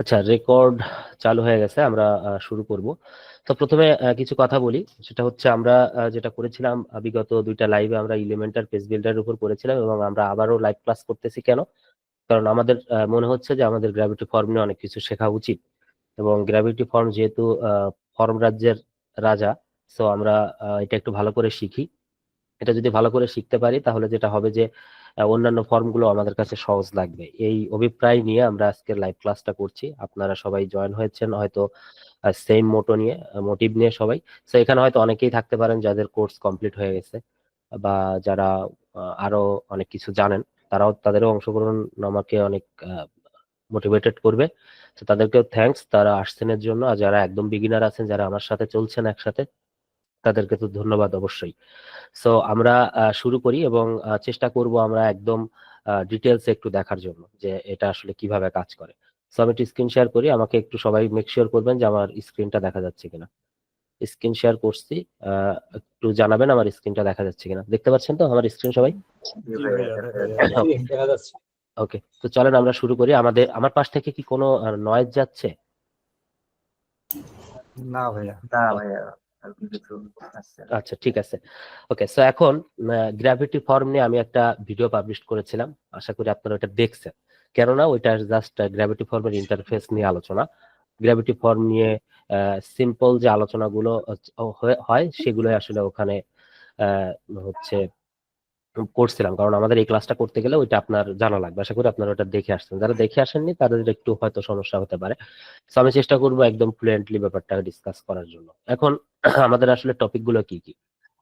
আচ্ছা, রেকর্ড চালু হয়ে গেছে, আমরা শুরু করব। তো প্রথমে কিছু কথা বলি। সেটা হচ্ছে আমরা যেটা করেছিলাম বিগত দুইটা লাইভে আমরা এলিমেন্টার পেজ বিল্ডারের উপর করেছিলাম, এবং আমরা আবারও লাইভ ক্লাস করতেছি। কেন? কারণ আমাদের মনে হচ্ছে যে আমাদের গ্র্যাভিটি ফর্ম নিয়ে অনেক কিছু শেখা উচিত, এবং গ্র্যাভিটি ফর্ম যেহেতু ফর্ম রাজ্যের রাজা, সো আমরা এটা একটু ভালো করে শিখি। এটা যদি ভালো করে শিখতে পারি তাহলে যেটা হবে যে অন্যান্য ফর্মগুলো আমাদের কাছে সহজ লাগবে। এই অভিপ্রায় নিয়ে আমরা আজকের লাইভ ক্লাসটা করছি। আপনারা সবাই জয়েন হয়েছেন হয়তো সেম মোটিভ নিয়ে সবাই। তো এখানে হয়তো অনেকেই থাকতে পারেন যাদের কোর্স কমপ্লিট হয়ে গেছে, বা যারা আরো অনেক কিছু জানেন, তাদেরও অংশগ্রহণ আমাকে অনেক মোটিভেটেড করবে। তো তাদেরকেও থ্যাঙ্কস, তারা আসছেন এর জন্য। আর যারা একদম বিগিনার আছেন, যারা আমার সাথে চলছেন একসাথে, তাদেরকে তো ধন্যবাদ অবশ্যই। সো আমরা শুরু করি, এবং চেষ্টা করব আমরা একদম ডিটেলস একটু দেখার জন্য যে এটা আসলে কিভাবে কাজ করে। সো আমি একটু স্ক্রিন শেয়ার করি, আমাকে একটু সবাই মেক শিওর করবেন যে আমার স্ক্রিনটা দেখা যাচ্ছে কিনা। স্ক্রিন শেয়ার করছি, একটু জানাবেন আমার স্ক্রিনটা দেখা যাচ্ছে কিনা। দেখতে পাচ্ছেন তো আমার স্ক্রিন সবাই? দেখা যাচ্ছে। ওকে, তো চলেন আমরা শুরু করি। আমার পাশ থেকে কি কোনো নয়েজ যাচ্ছে? না ভাইয়া। আচ্ছা, ঠিক আছে। ওকে, সো এখন গ্র্যাভিটি ফর্ম নিয়ে আমি একটা ভিডিও পাবলিশ করেছিলাম, আশা করি আপনারা ওটা দেখছেন। কেননা ওইটা জাস্ট গ্র্যাভিটি ফর্মের ইন্টারফেস নিয়ে আলোচনা। গ্র্যাভিটি ফর্ম নিয়ে সিম্পল যে আলোচনাগুলো হয় সেগুলো আসলে ওখানে আহ, হচ্ছে করছিলাম, কারণ আমাদের এই ক্লাসটা করতে গেলে ওইটা আপনার জানা লাগবে। আশা করি আপনারা ওটা দেখে আসছেন, যারা দেখে আসেননি তাদের একটু হয়তো সমস্যা হতে পারে। তো আমি চেষ্টা করবো একদম ফ্লুয়েন্টলি ব্যাপারটা ডিসকাস করার জন্য। এখন আমাদের আসলে টপিক গুলো কি কি?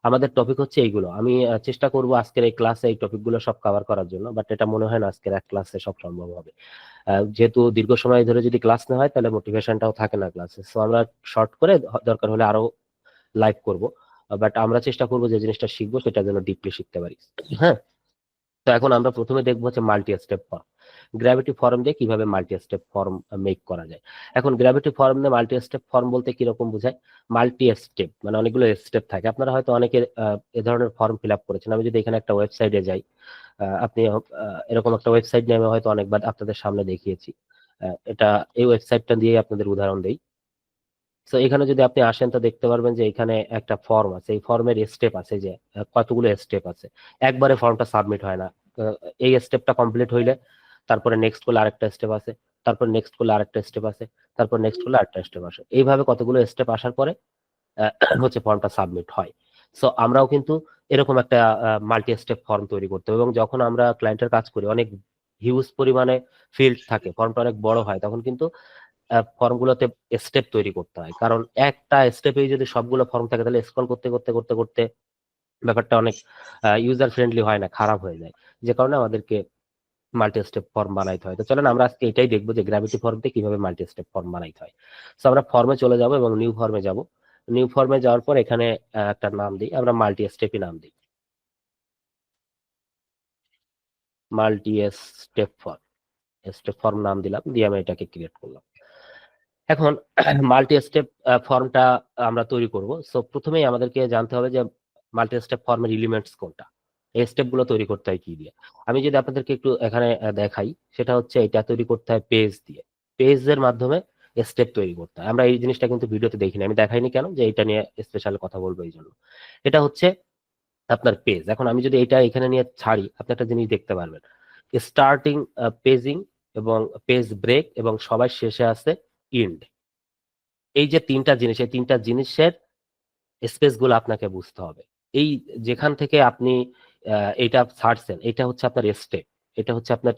আমাদের টপিক হচ্ছে এইগুলো। আমি চেষ্টা করব আজকের এই ক্লাসে এই টপিক গুলো সব কভার করার জন্য, বাট এটা মনে হয় না আজকের এক ক্লাসে সব সম্ভব হবে। যেহেতু দীর্ঘ সময় ধরে যদি ক্লাস না হয় তাহলে মোটিভেশনটাও থাকে না ক্লাসে। সো আমরা শর্ট করে দরকার হলে আরো লাইভ করব, বাট আমরা চেষ্টা করবো যে জিনিসটা শিখবো সেটা যেন ডিপলি শিখতে পারি। হ্যাঁ, তো এখন আমরা প্রথমে দেখবো হচ্ছে multi step form. Gravity form দিয়ে কিভাবে মাল্টি স্টেপ ফর্ম মেক করা যায়। এখন গ্র্যাভিটি ফর্ম দিয়ে মাল্টি স্টেপ ফর্ম বলতে কিরকম বোঝায়? মাল্টি স্টেপ মানে অনেকগুলো স্টেপ থাকে। আপনারা হয়তো অনেকে এ ধরনের ফর্ম ফিল আপ করেছেন। আমি যদি এখানে একটা ওয়েবসাইটে যাই, আপনি এরকম একটা ওয়েবসাইট নিয়ে আমি হয়তো অনেকবার আপনাদের সামনে দেখিয়েছি। এটা এই ওয়েবসাইটটা দিয়ে আপনাদের উদাহরণ দেই। তো এখানে যদি আপনি আসেন তো দেখতে পারবেন যে এখানে একটা ফর্ম আছে, এই ফর্মের স্টেপ আছে, যে কতগুলো স্টেপ আছে। একবারে ফর্মটা সাবমিট হয় না। আহ, এই স্টেপটা কমপ্লিট হইলে তারপরে নেক্সট করলে আরেকটা স্টেপ আছে, তারপর নেক্সট করলে আরেকটা স্টেপ আছে, তারপর নেক্সট করলে আরেকটা স্টেপ আসে। এইভাবে কতগুলো স্টেপ আসার পরে হচ্ছে ফর্মটা সাবমিট হয়। সো আমরাও কিন্তু এরকম একটা মাল্টি স্টেপ ফর্ম তৈরি করতে হবে, এবং যখন আমরা ক্লায়েন্টের কাজ করি অনেক হিউজ পরিমাণে ফিল্ড থাকে, ফর্মটা অনেক বড় হয়, তখন কিন্তু ফর্মগুলোতে স্টেপ তৈরি করতে হয়। কারণ একটা স্টেপেই যদি সবগুলো ফর্ম থাকে তাহলে স্ক্রল করতে করতে করতে করতে ব্যাপারটা অনেক ইউজার ফ্রেন্ডলি হয় না, খারাপ হয়ে যায়। যে কারণে আমাদেরকে মাল্টি স্টেপ ফর্ম বানাইতে হয়। তো চলেন আমরা আজকে এটাই দেখবো যে গ্র্যাভিটি ফর্ম দিয়ে কিভাবে মাল্টি স্টেপ ফর্ম বানাইতে হয়। তো আমরা ফর্মে চলে যাব এবং নিউ ফর্মে যাব। নিউ ফর্মে যাওয়ার পর এখানে একটা নাম দিই, আমরা মাল্টি স্টেপই নাম দিই, মাল্টি স্টেপ ফর্ম নাম দিলাম, দিয়ে আমি এটাকে ক্রিয়েট করলাম। এখন মাল্টি স্টেপ ফর্মটা আমরা তৈরি করব। সো প্রথমেই আমাদেরকে জানতে হবে যে মাল্টি স্টেপ ফর্মের এলিমেন্টস কোনটা, এই স্টেপ গুলো তৈরি করতে হয় কি দিয়ে। আমি যদি আপনাদেরকে একটু এখানে দেখাই, সেটা হচ্ছে এটা তৈরি করতে হয় পেজ দিয়ে। পেজের মাধ্যমে স্টেপ তৈরি করতে হয়। আমরা এই জিনিসটা কিন্তু ভিডিওতে দেখিনি, আমি দেখাইনি কেন, যে এটা নিয়ে স্পেশাল কথা বলবো এই জন্য। এটা হচ্ছে আপনার পেজ। এখন আমি যদি এটা এখানে নিয়ে ছাড়ি, আপনি একটা জিনিস দেখতে পারবেন, স্টার্টিং পেজিং এবং পেজ ব্রেক, এবং সবার শেষে আছে ইন্ড। এই যে তিনটা জিনিস, এই তিনটা জিনিসের স্পেস গুলো আপনাকে বুঝতে হবে। এই যেখান থেকে আপনি এটা ছাড়ছেন, এটা হচ্ছে আপনার স্টেপ, এটা হচ্ছে আপনার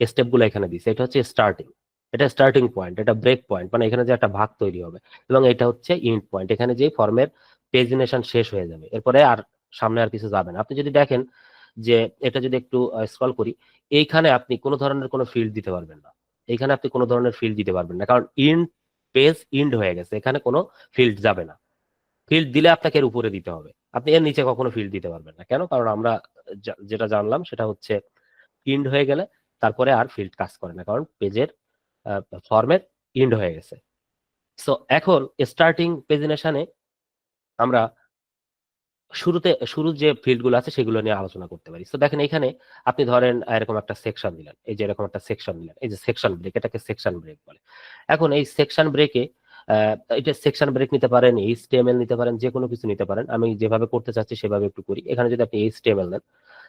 স্টেপ গুলো এখানে দিচ্ছে। এটা হচ্ছে স্টার্টিং, এটা স্টার্টিং পয়েন্ট, এটা ব্রেক পয়েন্ট, মানে এখানে যে একটা ভাগ তৈরি হবে, এবং এটা হচ্ছে ইন্ড পয়েন্ট, এখানে যে ফর্মের পেজিনেশন শেষ হয়ে যাবে, এরপরে আর সামনে আর কিছু যাবে না। আপনি যদি দেখেন যে এটা যদি একটু স্ক্রল করি, এইখানে আপনি কোনো ধরনের কোনো ফিল্ড দিতে পারবেন না। এইখানে আপনি কোনো ধরনের ফিল্ড দিতে পারবেন না, কারণ পেজ ইন্ড হয়ে গেছে, এখানে কোনো ফিল্ড যাবে না। ফিল্ড দিলে আপনাকে এর উপরে দিতে হবে, আপনি এর নিচে কখনো ফিল্ড দিতে পারবেন না। কেন? কারণ আমরা যেটা জানলাম সেটা হচ্ছে ইন্ড হয়ে গেলে তারপরে আর ফিল্ড কাজ করে না, কারণ পেজের ফর্মের ইন্ড হয়ে গেছে। সো এখন স্টার্টিং পেজিনেশনে আমরা শুরুর যে ফিল্ড গুলো আছে সেগুলো নিয়ে আলোচনা করতে পারি। তো দেখেন এখানে আপনি ধরেন এরকম একটা সেকশন দিলেন, এই যে এরকম একটা সেকশন দিলেন, এই যে সেকশন ব্রেক, এটাকে সেকশন ব্রেক বলে। এখন এই সেকশন ব্রেকে এটা সেকশন ব্রেক নিতে পারেন, এইচটিএমএল নিতে পারেন, যে কোনো কিছু নিতে পারেন। আমি যেভাবে করতে চাচ্ছি সেভাবে একটু করি। এখানে যদি আপনি এইচটিএমএল নেন,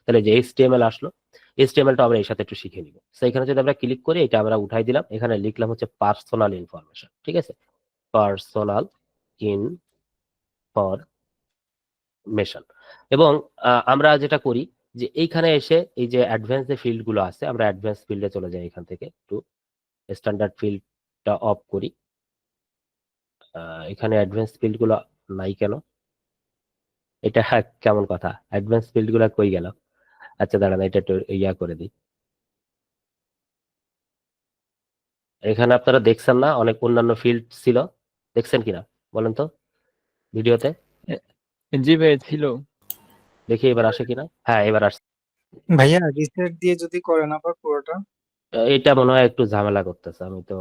তাহলে যে এইচটিএমএল আসলো, এইচটিএমএলটা আমরা এর সাথে একটু শিখে নিব। তো এখানে যদি আমরা ক্লিক করি, এটা আমরা উঠাই দিলাম, এখানে লিখলাম হচ্ছে পার্সোনাল ইনফরমেশন, ঠিক আছে, পার্সোনাল ইনফরমেশন। এবং আমরা যেটা করি যে এইখানে এসে এই যে অ্যাডভান্স যে ফিল্ড গুলো আছে, আমরা অ্যাডভান্স ফিল্ডে চলে যাই। এখান থেকে একটু স্ট্যান্ডার্ড ফিল্ডটা অফ করি। এখানে অ্যাডভান্স ফিল্ড গুলো নাই কেন? এটা কেমন কথা, অ্যাডভান্স ফিল্ড গুলো কই গেল? আচ্ছা দাঁড়ান, এটা একটু ইয়া করে দিই। এখানে আপনারা দেখছেন না অনেক অন্যান্য ফিল্ড ছিল, দেখছেন কিনা বলেন তো ভিডিওতে? জি ভাই ছিল। দেখি এবার আসে কিনা। হ্যাঁ এবার আসছে। ভাইয়া রিসেট দিয়ে যদি করেন আবার পুরোটা। এটা মনে হয় একটু ঝামেলা করতেছে, আমি তো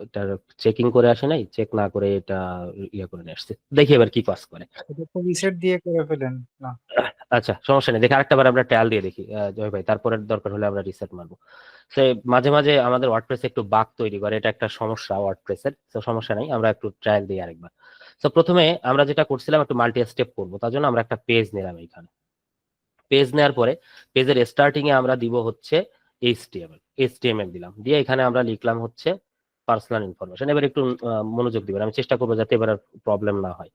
এটা চেকিং করে আসি নাই, চেক না করে এটা ইয়ে করে নিয়ে আসছি। দেখি এবার কি কাজ করে। এটা তো রিসেট দিয়ে করে ফেলেন না। আচ্ছা সমস্যা নেই, দেখি আরেকটা বার আমরা ট্রায়াল দিয়ে দেখি জয় ভাই, তারপরে দরকার হলে আমরা রিসেট মারবো। সে মাঝে মাঝে আমাদের ওয়ার্ডপ্রেসে একটু বাগ তৈরি করে, এটা একটা সমস্যা ওয়ার্ডপ্রেসের। তো সমস্যা নাই, আমরা একটু ট্রায়াল দিই আরেকবার। তো প্রথমে আমরা যেটা করছিলাম একটু মাল্টি স্টেপ করবো, তার জন্য আমরা একটা পেজ নিলাম। এইখানে পেজ নেওয়ার পরে পেজের স্টার্টিং এ আমরা দিব হচ্ছে এইচটিএমএল দিলাম, দিয়ে এখানে আমরা লিখলাম হচ্ছে পার্সোনাল ইনফরমেশন। এবার একটু মনোযোগ দিবেন, আমি চেষ্টা করবো যাতে এবার প্রবলেম না হয়।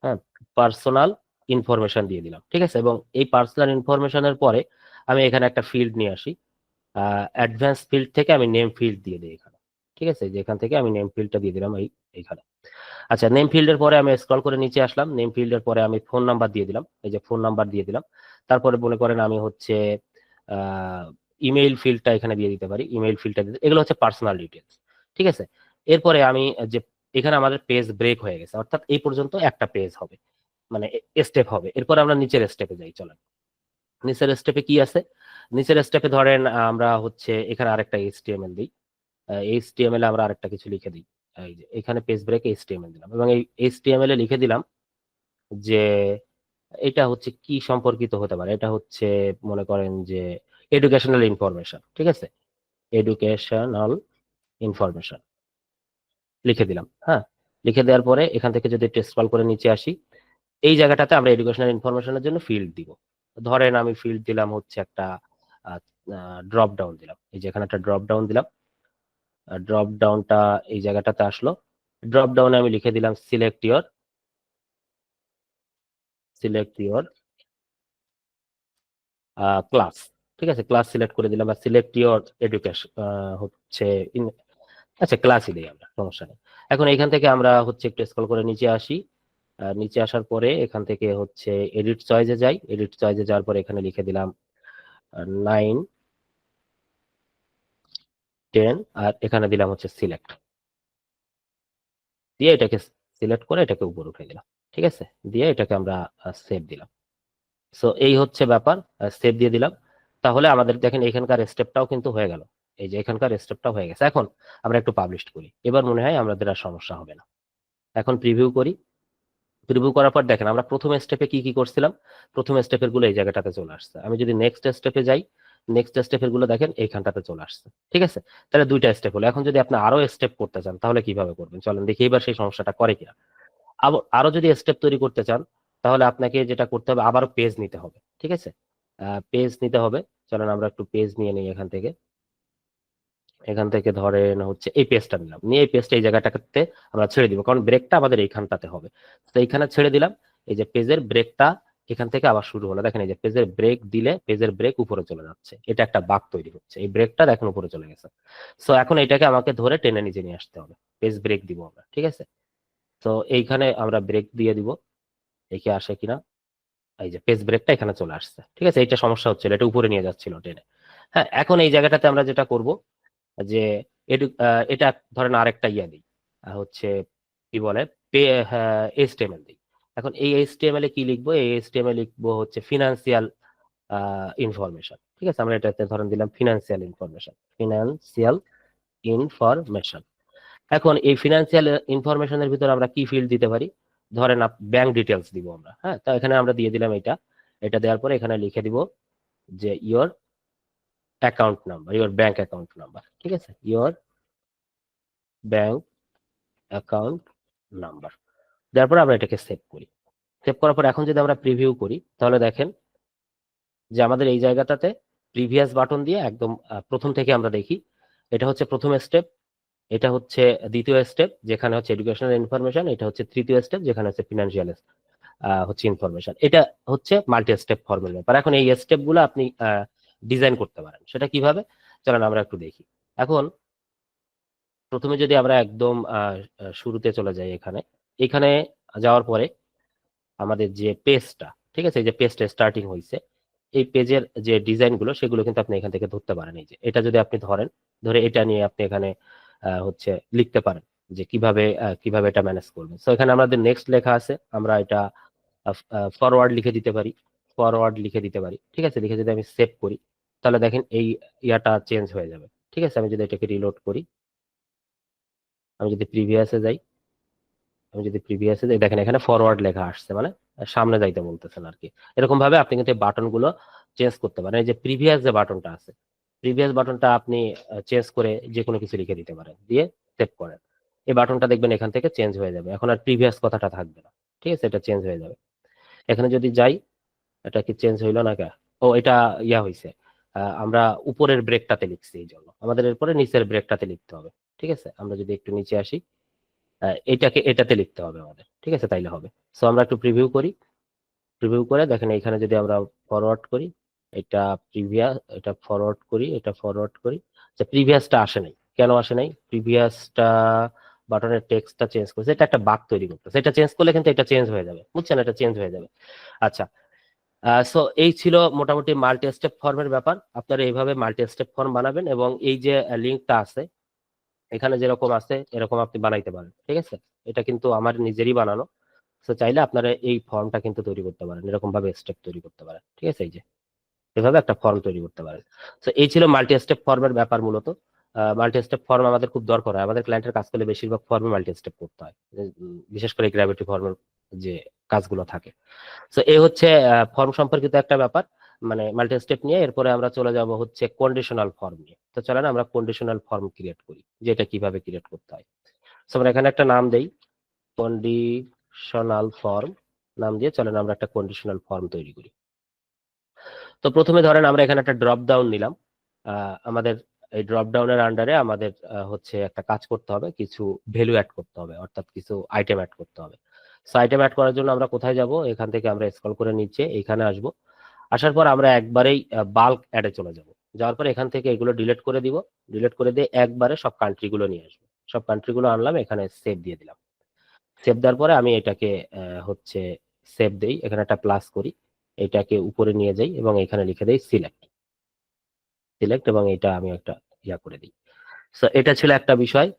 হ্যাঁ, পার্সোনাল ইনফরমেশন দিয়ে দিলাম, ঠিক আছে। এবং এই পার্সোনাল ইনফরমেশনের পরে আমি এখানে একটা ফিল্ড নিয়ে আসি, অ্যাডভান্স ফিল্ড থেকে আমি নেম ফিল্ড দিয়ে দিই এখানে, ঠিক আছে। যে এখান থেকে আমি নেম ফিল্ডটা দিয়ে দিলাম এইখানে। আচ্ছা, নেম ফিল্ডের পরে আমি স্ক্রল করে নিচে আসলাম, নেম ফিল্ডের পরে আমি ফোন নাম্বার দিয়ে দিলাম, এই যে ফোন নাম্বার দিয়ে দিলাম। তারপরে মনে করেন আমি হচ্ছে ইমেইল ফিল্ডটা এখানে দিয়ে দিতে পারি, ইমেইল ফিল্ডটা দিতে, এগুলো হচ্ছে পার্সোনাল ডিটেলস, ঠিক আছে। এরপরে আমি যে এখানে আমাদের পেজ ব্রেক হয়ে গেছে, অর্থাৎ এই পর্যন্ত একটা পেজ হবে, মানে স্টেপ হবে। এরপর আমরা নিচের স্টেপে যাই, চলেন। নিচের স্টেপে কি আছে? নিচের স্টেপে ধরেন আমরা হচ্ছে এখানে আরেকটা এইচটিএমএল দিই, এইচটিএমএল আমরা আরেকটা কিছু লিখে দিই। এই যে এখানে পেজ ব্রেক এইচটিএমএল দিলাম, এবং এই এইচটিএমএল এ লিখে দিলাম যে এটা হচ্ছে কি সম্পর্কিত হতে পারে, এটা হচ্ছে মনে করেন যে এডুকেশনাল ইনফরমেশন, ঠিক আছে, এডুকেশনাল ইনফরমেশন লিখে দিলাম। হ্যাঁ, লিখে দেওয়ার পরে এখান থেকে যদি টেক্সট কল করে নিচে আসি, এই জায়গাটাতে আমরা এডুকেশনাল ইনফরমেশনের জন্য ফিল্ড দিব। ধরেন আমি ফিল্ড দিলাম হচ্ছে একটা ড্রপ ডাউন দিলাম, এই যে এখানে একটা ড্রপ ডাউন দিলাম। ড্রপ ডাউনটা এই জায়গাটাতে আসলো, ড্রপ ডাউনে আমি লিখে দিলাম সিলেক্ট ইওর ক্লাস, ঠিক আছে, ক্লাস সিলেক্ট করে দিলাম। বা সিলেক্ট ইওর এডুকেশন হচ্ছে আচ্ছা ক্লাসই দিই আমরা, সমস্যা নেই। এখন এখান থেকে আমরা হচ্ছে একটু স্ক্রল করে নিচে আসি, নিচে আসার পরে এখান থেকে হচ্ছে এডিট চয়েসে যাই, এডিট চয়েসে যাওয়ার পরে এখানে লিখে দিলাম 9 10, আর এখানে দিলাম হচ্ছে সিলেক্ট, দিয়ে এটাকে সিলেক্ট করে এটাকে উপর উঠে দিলাম, ঠিক আছে, দিয়ে এটাকে আমরা সেভ দিলাম। সো এই হচ্ছে ব্যাপার, সেভ দিয়ে দিলাম। তাহলে আমাদের দেখেন এখানকার স্টেপটাও কিন্তু হয়ে গেল, এই যে এখানকার স্টেপটাও হয়ে গেছে। এখন আমরা একটু পাবলিশ করি, এবার মনে হয় আমাদের আর সমস্যা হবে না। এখন প্রিভিউ করি, প্রিভিউ করার পর দেখেন আমরা প্রথম স্টেপে কি কি করছিলাম, প্রথম স্টেপের গুলো এই জায়গাটাতে চলে আসছে। আমি যদি নেক্সট স্টেপে যাই, নেক্সট স্টেপের গুলো দেখেন এইখানটাতে চলে আসছে, ঠিক আছে। তাহলে দুইটা স্টেপ হলো। এখন যদি আপনি আরো স্টেপ করতে চান তাহলে কিভাবে করবেন, চলেন দেখি এবার সেই সমস্যাটা করে কিনা। আরো যদি স্টেপ তৈরি করতে চান তাহলে আপনাকে যেটা করতে হবে, আবারও পেজ নিতে হবে, ঠিক আছে, পেজ নিতে হবে। চলেন আমরা একটু পেজ নিয়ে নিই এখান থেকে। এখান থেকে ধরেন হচ্ছে এই পেজটা নিলাম, নিয়ে এই পেজটা এই জায়গাটাতে আমরা ছেড়ে দিব, কারণ ব্রেকটা আমাদের এইখানটাতে হবে। তো এইখানে ছেড়ে দিলাম, এই যে পেজের ব্রেকটা এখান থেকে আবার শুরু হলো। দেখেন এই যে পেজের ব্রেক দিলে পেজের ব্রেক উপরে চলে যাচ্ছে, এটা একটা বাগ তৈরি হচ্ছে, এই ব্রেকটা দেখেন উপরে চলে গেছে। সো এখন এটাকে আমাকে ধরে টেনে নিচে নিয়ে আসতে হবে, পেজ ব্রেক দিব আমরা, ঠিক আছে। তো এইখানে আমরা ব্রেক দিয়ে দিব, একে আসে কিনা, এই যে পেজ ব্রেকটা এখানে চলে আসছে, ঠিক আছে। এটা সমস্যা হচ্ছিল, এটা উপরে নিয়ে যাচ্ছিল টেনে। হ্যাঁ, এখন এই জায়গাটাতে আমরা যেটা করব যে এটা ধরেন আরেকটা ইয়া দিই, হচ্ছে কি বলে এইচটিএমএল দিই। এখন এই এইচটিএমএল এ কি লিখবো, এই এইচটিএমএল লিখবো হচ্ছে ফিনান্সিয়াল ইনফরমেশন, ঠিক আছে। আমরা এটাতে ধরেন দিলাম ফিনান্সিয়াল ইনফরমেশন। এখন এই ফিনান্সিয়াল ইনফরমেশনের ভিতরে আমরা কি ফিল্ড দিতে পারি, ধরেন ব্যাংক ডিটেলস দিব আমরা, হ্যাঁ, তো এখানে আমরা দিয়ে দিলাম এটা দেওয়ার পরে এখানে লিখে দিব যে your account number, your bank account number, ঠিক আছে, ইওর ব্যাংক অ্যাকাউন্ট নাম্বার দেওয়ার পরে আমরা এটাকে সেভ করি। সেভ করার পর এখন যদি আমরা প্রিভিউ করি তাহলে দেখেন যে আমাদের এই জায়গাটাতে প্রিভিয়াস বাটন দিয়ে একদম প্রথম থেকে আমরা দেখি, এটা হচ্ছে প্রথম স্টেপ, এটা হচ্ছে দ্বিতীয় স্টেপ যেখানে হচ্ছে এডুকেশনাল ইনফরমেশন, এটা হচ্ছে তৃতীয় স্টেপ যেখানে হচ্ছে ফিনান্সিয়াল হচ্ছে ইনফরমেশন। এটা হচ্ছে মাল্টি স্টেপ ফর্মের ব্যাপার। এখন এই স্টেপ গুলো আপনি ডিজাইন করতে পারেন, সেটা কিভাবে চলেন আমরা একটু দেখি। এখন প্রথমে যদি আমরা একদম শুরুতে চলে যাই, এখানে যাওয়ার পরে আমাদের যে পেজটা, ঠিক আছে, এই যে পেজটা স্টার্টিং হয়েছে, এই পেজের যে ডিজাইন গুলো সেগুলো কিন্তু আপনি এখান থেকে ধরতে পারেন। এই যে এটা যদি আপনি ধরে এটা নিয়ে আপনি এখানে হচ্ছে লিখতে পারেন যে কিভাবে এটা ম্যানেজ করবেন। সো এখানে আমাদের নেক্সট লেখা আছে, আমরা এটা ফরওয়ার্ড লিখে দিতে পারি, ঠিক আছে। লিখে যদি আমি সেভ করি তাহলে দেখেন এই ইয়াটা চেঞ্জ হয়ে যাবে, ঠিক আছে। আমি যদি এটাকে রিলোড করি, আমি যদি প্রিভিয়াসে যাই, দেখেন এখানে ফরওয়ার্ড লেখা আসছে, মানে সামনে যাইতে বলতেছেন আর কি। এরকম ভাবে আপনি কিন্তু বাটন গুলো চেঞ্জ করতে পারেন। এই যে প্রিভিয়াস যে বাটনটা আছে, প্রিভিয়াস বাটনটা আপনি চেঞ্জ করে যে কোনো কিছু লিখে দিতে পারেন, দিয়ে সেভ করেন। এই বাটনটা দেখবেন এখান থেকে চেঞ্জ হয়ে যাবে, এখন আর প্রিভিয়াস কথাটা থাকবে না, ঠিক আছে, এটা চেঞ্জ হয়ে যাবে। এখানে যদি যাই, এটা কি চেঞ্জ হইলো না কে? ও, এটা ইয়া হয়েছে, আমরা উপরের ব্রেকটাতে লিখছি, এই জন্য আমাদের এরপরে নিচের ব্রেকটাতে লিখতে হবে, ঠিক আছে। আমরা যদি একটু নিচে আসি, এটাতে লিখতে হবে আমাদের, ঠিক আছে, তাইলে হবে। সো আমরা একটু প্রিভিউ করে দেখেন এখানে যদি আমরা ফরওয়ার্ড করি, এটা ফরওয়ার্ড করি যে প্রিভিয়াসটা আসে নাই, কেন আসে নাই? প্রিভিয়াসটা বাটনের টেক্সটটা চেঞ্জ করছে, এটা একটা বাগ তৈরি করতেছে, এটা চেঞ্জ করলে কিন্তু এটা চেঞ্জ হয়ে যাবে, বুঝছেন, এটা চেঞ্জ হয়ে যাবে। আচ্ছা, সো এই ছিল মোটামুটি মাল্টি স্টেপ ফর্মের ব্যাপার। আপনারা এইভাবে মাল্টি স্টেপ ফর্ম বানাবেন এবং এই যে লিঙ্কটা আছে এখানে যেরকম আছে এরকম আপনি বানাইতে পারেন, ঠিক আছে। এটা কিন্তু আমার নিজেরই বানানো। তো চাইলে আপনারা এই ফর্মটা কিন্তু তৈরি করতে পারেন, এরকম ভাবে স্টেপ তৈরি করতে পারেন, ঠিক আছে। এই যে এভাবে একটা ফর্ম তৈরি করতে পারেন। তো এই ছিল মাল্টি স্টেপ ফর্মের ব্যাপার মূলত। মাল্টি স্টেপ ফর্ম আমাদের খুব দরকার হয়, আমাদের ক্লায়েন্টের কাজ করলে বেশিরভাগ ফর্মে মাল্টি স্টেপ করতে হয়, বিশেষ করে গ্র্যাভিটি ফর্মের যে কাজগুলো থাকে। তো এই হচ্ছে ফর্ম সম্পর্কিত একটা ব্যাপার, মানে মাল্টি স্টেপ নিয়ে। এরপরে আমরা চলে যাব হচ্ছে কন্ডিশনাল ফর্ম নিয়ে। তো চলেন আমরা কন্ডিশনাল ফর্ম ক্রিয়েট করি, যে এটা কিভাবে ক্রিয়েট করতে হয়। তো আমরা এখানে একটা নাম দেই, কন্ডিশনাল ফর্ম নাম দিয়ে চলেন আমরা একটা কন্ডিশনাল ফর্ম তৈরি করি। তো প্রথমে ধরেন আমরা এখানে একটা ড্রপ ডাউন নিলাম, আমাদের এই ড্রপ ডাউনের আন্ডারে আমাদের হচ্ছে একটা কাজ করতে হবে, কিছু ভ্যালু অ্যাড করতে হবে, অর্থাৎ কিছু আইটেম অ্যাড করতে হবে। সো আইটেম অ্যাড করার জন্য আমরা কোথায় যাব? এখান থেকে আমরা স্ক্রল করে নিচে এখানে আসব, আসার পর আমরা একবারেই বাল্ক অ্যাডে চলে যাব। যাওয়ার পর এখান থেকে এগুলো ডিলিট করে দিব, ডিলিট করে দিয়ে একবারে সব কান্ট্রিগুলো নিয়ে আসবো, সব কান্ট্রিগুলো আনলাম, এখানে সেভ দিয়ে দিলাম। সেভ দেওয়ার পরে আমি এটাকে হচ্ছে সেভ দেই, এখানে একটা প্লাস করি, এটাকে উপরে নিয়ে যাই এবং এখানে লিখে দেই সিলেক্ট এবং এটা আমি একটা ইয়া করে দিই। সো এটা ছিল একটা বিষয়,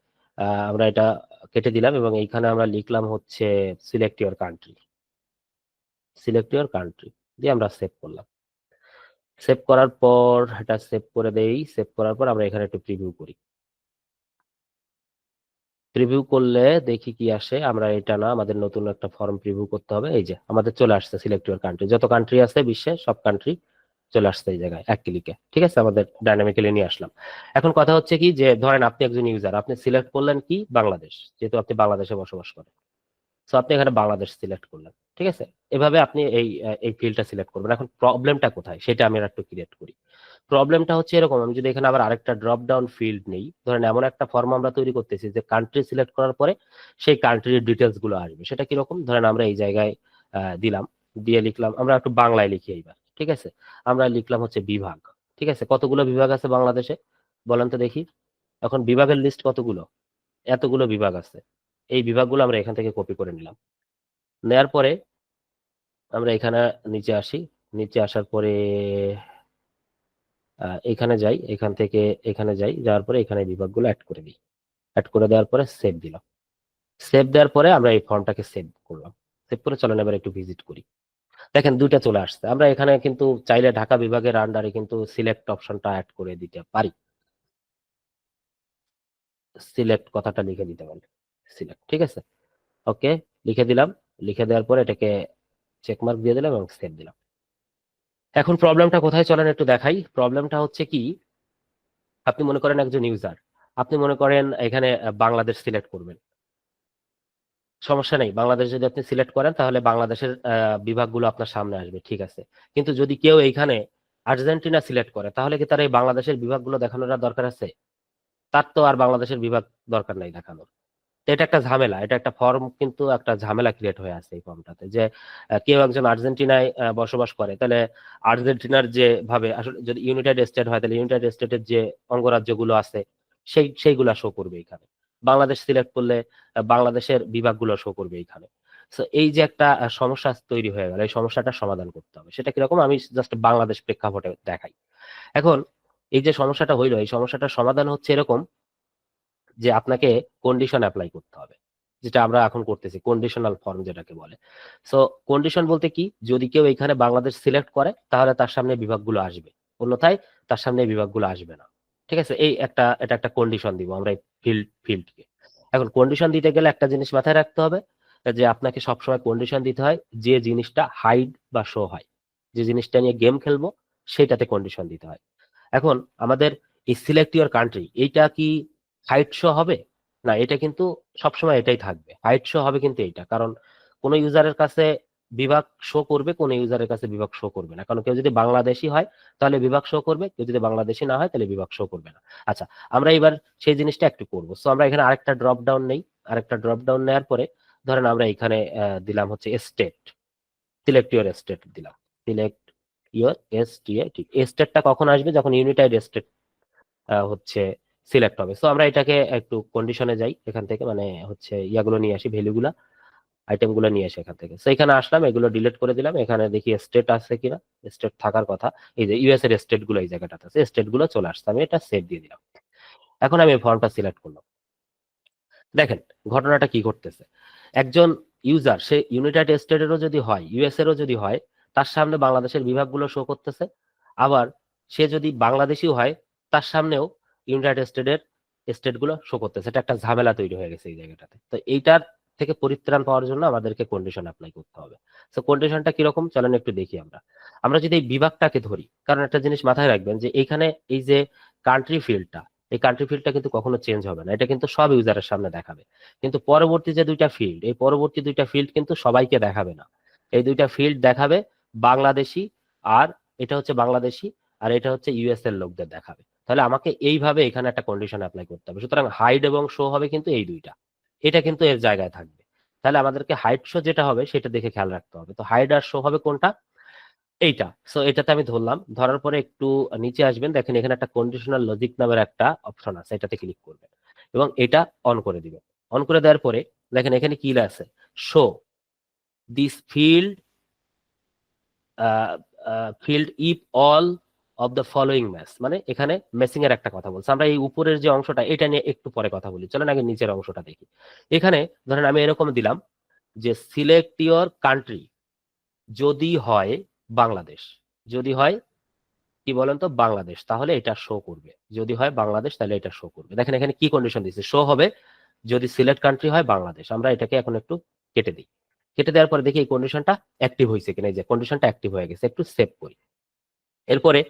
আমরা এটা কেটে দিলাম এবং এইখানে আমরা লিখলাম হচ্ছে সিলেক্ট ইওর কান্ট্রি দিয়ে আমরা সেভ করলাম। সেভ করার পর এটা সেভ করে দেই, সেভ করার পর আমরা এখানে একটু প্রিভিউ করি। প্রিভিউ করলে দেখি কি আসে, আমরা এটা না, আমাদের নতুন একটা ফর্ম প্রিভিউ করতে হবে। এই যে আমাদের চলে আসছে সিলেক্ট ইওর কান্ট্রি, যত কান্ট্রি আছে বিশ্বে সব কান্ট্রি চলে আসছে এই জায়গায় এক ক্লিকে, ঠিক আছে, আমাদের ডাইনামিক্যালি নিয়ে আসলাম। এখন কথা হচ্ছে কি, যে ধরেন আপনি একজন ইউজার, আপনি সিলেক্ট করলেন কি বাংলাদেশ, যেহেতু আপনি বাংলাদেশে বসবাস করেন, সো আপনি এখানে বাংলাদেশ সিলেক্ট করলেন, ঠিক আছে। এভাবে আপনি এই ফিল্ডটা সিলেক্ট করবেন। এখন প্রবলেমটা কোথায় সেটা আমি আর একটু ক্রিয়েট করি। প্রবলেমটা হচ্ছে এরকম, আমি যদি এখানে আবার আরেকটা ড্রপ ডাউন ফিল্ড নেই, ধরেন এমন একটা ফর্ম আমরা তৈরি করতেছি যে কান্ট্রি সিলেক্ট করার পরে সেই কান্ট্রির ডিটেলস গুলো আসবে, সেটা কিরকম? ধরেন আমরা এই জায়গায় দিলাম, দিয়ে লিখলাম, আমরা একটু বাংলায় লিখি এইবার, ঠিক আছে। আমরা লিখলাম হচ্ছে বিভাগ, ঠিক আছে। কতগুলো বিভাগ আছে বাংলাদেশে বলেন তো দেখি? এখন বিভাগের লিস্ট কতগুলো? এতগুলো বিভাগ আছে। এই বিভাগগুলো আমরা এখান থেকে কপি করে নিলাম, নেয়ার পরে আমরা এখানে নিচে আসি, নিচে আসার পরে এখানে যাই, এখান থেকে এখানে যাই, যাওয়ার পরে এখানে বিভাগগুলো অ্যাড করে দিই। অ্যাড করে দেওয়ার পরে সেভ দিলাম। সেভ দেওয়ার পরে আমরা এই ফর্মটাকে সেভ করলাম। সেভ করে চলেন এবার একটু ভিজিট করি। দেখেন দুইটা চলে আসছে। আমরা এখানে কিন্তু চাইলে ঢাকা বিভাগের আন্ডারে কিন্তু সিলেক্ট অপশনটা অ্যাড করে দিতে পারি। সিলেক্ট কথাটা লিখে দিতে পারি, সিলেক্ট, ঠিক আছে। ওকে, লিখে দিলাম। লিখে দেওয়ার পরে এটাকে চেকমার্ক দিয়ে দিলাম এবং সেভ দিলাম। এখন প্রবলেমটা কোথায় চলেন একটু দেখাই। প্রবলেমটা হচ্ছে কি, আপনি মনে করেন একজন ইউজার, আপনি মনে করেন এখানে বাংলাদেশ সিলেক্ট করবেন, সমস্যা নেই। বাংলাদেশ যদি আপনি সিলেক্ট করেন তাহলে বাংলাদেশের বিভাগগুলো আপনার সামনে আসবে, ঠিক আছে। কিন্তু যদি কেউ এইখানে আর্জেন্টিনা সিলেক্ট করে তাহলে কি তার এই বাংলাদেশের বিভাগগুলো দেখানোর আর দরকার আছে? তার তো আর বাংলাদেশের বিভাগ দরকার নাই দেখানোর। তো এটা একটা ঝামেলা, এটা একটা ফর্ম কিন্তু একটা ঝামেলা ক্রিয়েট হয়ে আছে এই ফর্মটাতে, যে কেউ একজন আর্জেন্টিনায় বসবাস করে, তাহলে আর্জেন্টিনার যে ভাবে আসলে যদি ইউনাইটেড স্টেট হয় তাহলে ইউনাইটেড স্টেটের যে অঙ্গরাজ্যগুলো আছে সেইগুলা শো করবে এখানে। বাংলাদেশ সিলেক্ট করলে বাংলাদেশের বিভাগগুলো শো করবে এখানে। সো এই যে একটা সমস্যা তৈরি হয়ে গেল, এই সমস্যাটা সমাধান করতে হবে। সেটা কিরকম আমি জাস্ট বাংলাদেশ প্রেক্ষাপটে দেখাই। এখন এই যে সমস্যাটা হইলো, এই সমস্যাটার সমাধান হচ্ছে এরকম যে আপনাকে কন্ডিশন অ্যাপ্লাই করতে হবে, যেটা আমরা এখন করতেছি, কন্ডিশনাল ফর্ম যেটাকে বলে। সো কন্ডিশন বলতে কি, যদি কেউ এখানে বাংলাদেশ সিলেক্ট করে তাহলে তার সামনে বিভাগগুলো আসবে, অন্যথায় তার সামনে বিভাগগুলো আসবে না, ঠিক আছে। এটা একটা কন্ডিশন দিব আমরা এই ফিল্ডকে। এখন কন্ডিশন দিতে গেলে একটা জিনিস মাথায় রাখতে হবে, যে আপনাকে সবসময় কন্ডিশন দিতে হয় যে জিনিসটা হাইড বা শো হয়, যে জিনিসটা নিয়ে গেম খেলবো সেটাতে কন্ডিশন দিতে হয়। এখন আমাদের এই সিলেক্ট ইউর কান্ট্রি, এইটা কি হাইট শো হবে? না, এটা কিন্তু সবসময় এটাই থাকবে, হাইট শো হবে কিন্তু এইটা, কারণ কোন ইউজারের কাছে বিভাগ শো করবে, কোন ইউজারের কাছে বিভাগ শো করবে না। কারণ কেউ যদি বাংলাদেশি হয় তাহলে বিভাগ শো করবে, কেউ যদি বাংলাদেশি না হয় তাহলে বিভাগ শো করবে না। আচ্ছা, আমরা এবার সেই জিনিসটা একটু করবো। সো আমরা এখানে আরেকটা ড্রপ ডাউন নেই, আরেকটা ড্রপ ডাউন নেওয়ার পরে ধরেন আমরা এখানে দিলাম হচ্ছে স্টেট, সিলেক্ট ইউর স্টেট দিলাম, সিলেক্ট ইউর এসটিএ। ঠিক, স্টেটটা কখন আসবে? যখন ইউনিটাইড স্টেট হচ্ছে সিলেক্ট হবে। সো আমরা এটাকে একটু কন্ডিশনে যাই, এখান থেকে মানে হচ্ছে ইয়াগুলো নিয়ে আসি, ভ্যালুগুলা, আইটেমগুলো নিয়ে আসি এখান থেকে। সো এখানে আসলাম, এগুলো ডিলিট করে দিলাম, এখানে দেখি স্টেট আছে কিনা, স্টেট থাকার কথা। এই যে ইউএস এর স্টেট গুলো এই জায়গাটাতে আছে, স্টেট গুলো চলে আসছে, আমি এটা সেভ দিয়ে দিলাম। এখন আমি ফর্মটা সিলেক্ট করলাম। দেখেন ঘটনাটা কি ঘটতেছে, একজন ইউজার সে ইউনাইটেড স্টেটেরও যদি হয়, ইউএস এরও যদি হয়, তার সামনে বাংলাদেশের বিভাগগুলো শো করতেছে। আবার সে যদি বাংলাদেশিও হয় তার সামনেও ইউনাইটেড স্টেটগুলো শো করতেছে। এটা একটা ঝামেলা তৈরি হয়ে গেছে এই জায়গাটাতে। তো এইটার থেকে পরিত্রাণ পাওয়ার জন্য আমাদেরকে কন্ডিশন অ্যাপ্লাই করতে হবে। তো কন্ডিশনটা কিরকম চলেন একটু দেখি। আমরা যদি এই বিভাগটাকে ধরি, কারণ একটা জিনিস মাথায় রাখবেন যে এইখানে এই যে কান্ট্রি ফিল্ডটা, এই কান্ট্রি ফিল্ডটা কিন্তু কখনো চেঞ্জ হবে না, এটা কিন্তু সব ইউজারের সামনে দেখাবে। কিন্তু পরবর্তী যে দুইটা ফিল্ড, এই পরবর্তী দুইটা ফিল্ড কিন্তু সবাইকে দেখাবে না। এই দুইটা ফিল্ড দেখাবে বাংলাদেশি, আর এটা হচ্ছে বাংলাদেশি, আর এটা হচ্ছে ইউএস এর লোকদের দেখাবে। তাহলে আমাকে এইভাবে এখানে একটা কন্ডিশন অ্যাপ্লাই করতে হবে। সুতরাং হাইড এবং শো হবে কিন্তু এই দুইটা, এটা কিন্তু এর জায়গায় থাকবে। তাহলে আমাদেরকে হাইড শো যেটা হবে সেটা দেখে খেয়াল রাখতে হবে। তো হাইড আর শো হবে কোনটা? এইটা। সো এটাতে আমি ধরলাম, ধরার পরে একটু নিচে আসবেন, দেখেন এখানে একটা কন্ডিশনাল লজিক নামের একটা অপশন আছে, এটাতে ক্লিক করবেন এবং এটা অন করে দিবেন। অন করে দেওয়ার পরে দেখেন এখানে কি আছে, show this field if all of the following match, মানে এখানে ম্যাচিং এর একটা কথা বলছে। আমরা এই উপরের যে অংশটা এটা নিয়ে একটু পরে কথা বলি, চলেন আগে নিচের অংশটা দেখি। এখানে ধরেন আমি এরকম দিলাম যে সিলেক্ট ইওর কান্ট্রি, যদি হয় বাংলাদেশ, যদি হয় কি বলেন তো বাংলাদেশ, তাহলে এটা শো করবে। যদি হয় বাংলাদেশ তাহলে এটা শো করবে। দেখেন এখানে কি কন্ডিশন দিচ্ছে, শো হবে যদি সিলেক্ট কান্ট্রি হয় বাংলাদেশ। আমরা এটাকে এখন একটু কেটে দিই, কেটে দেওয়ার পরে দেখি এই কন্ডিশনটা অ্যাক্টিভ হয়েছে কিনা। এই যে কন্ডিশনটা অ্যাক্টিভ হয়ে গেছে, একটু সেভ করি। এরপরে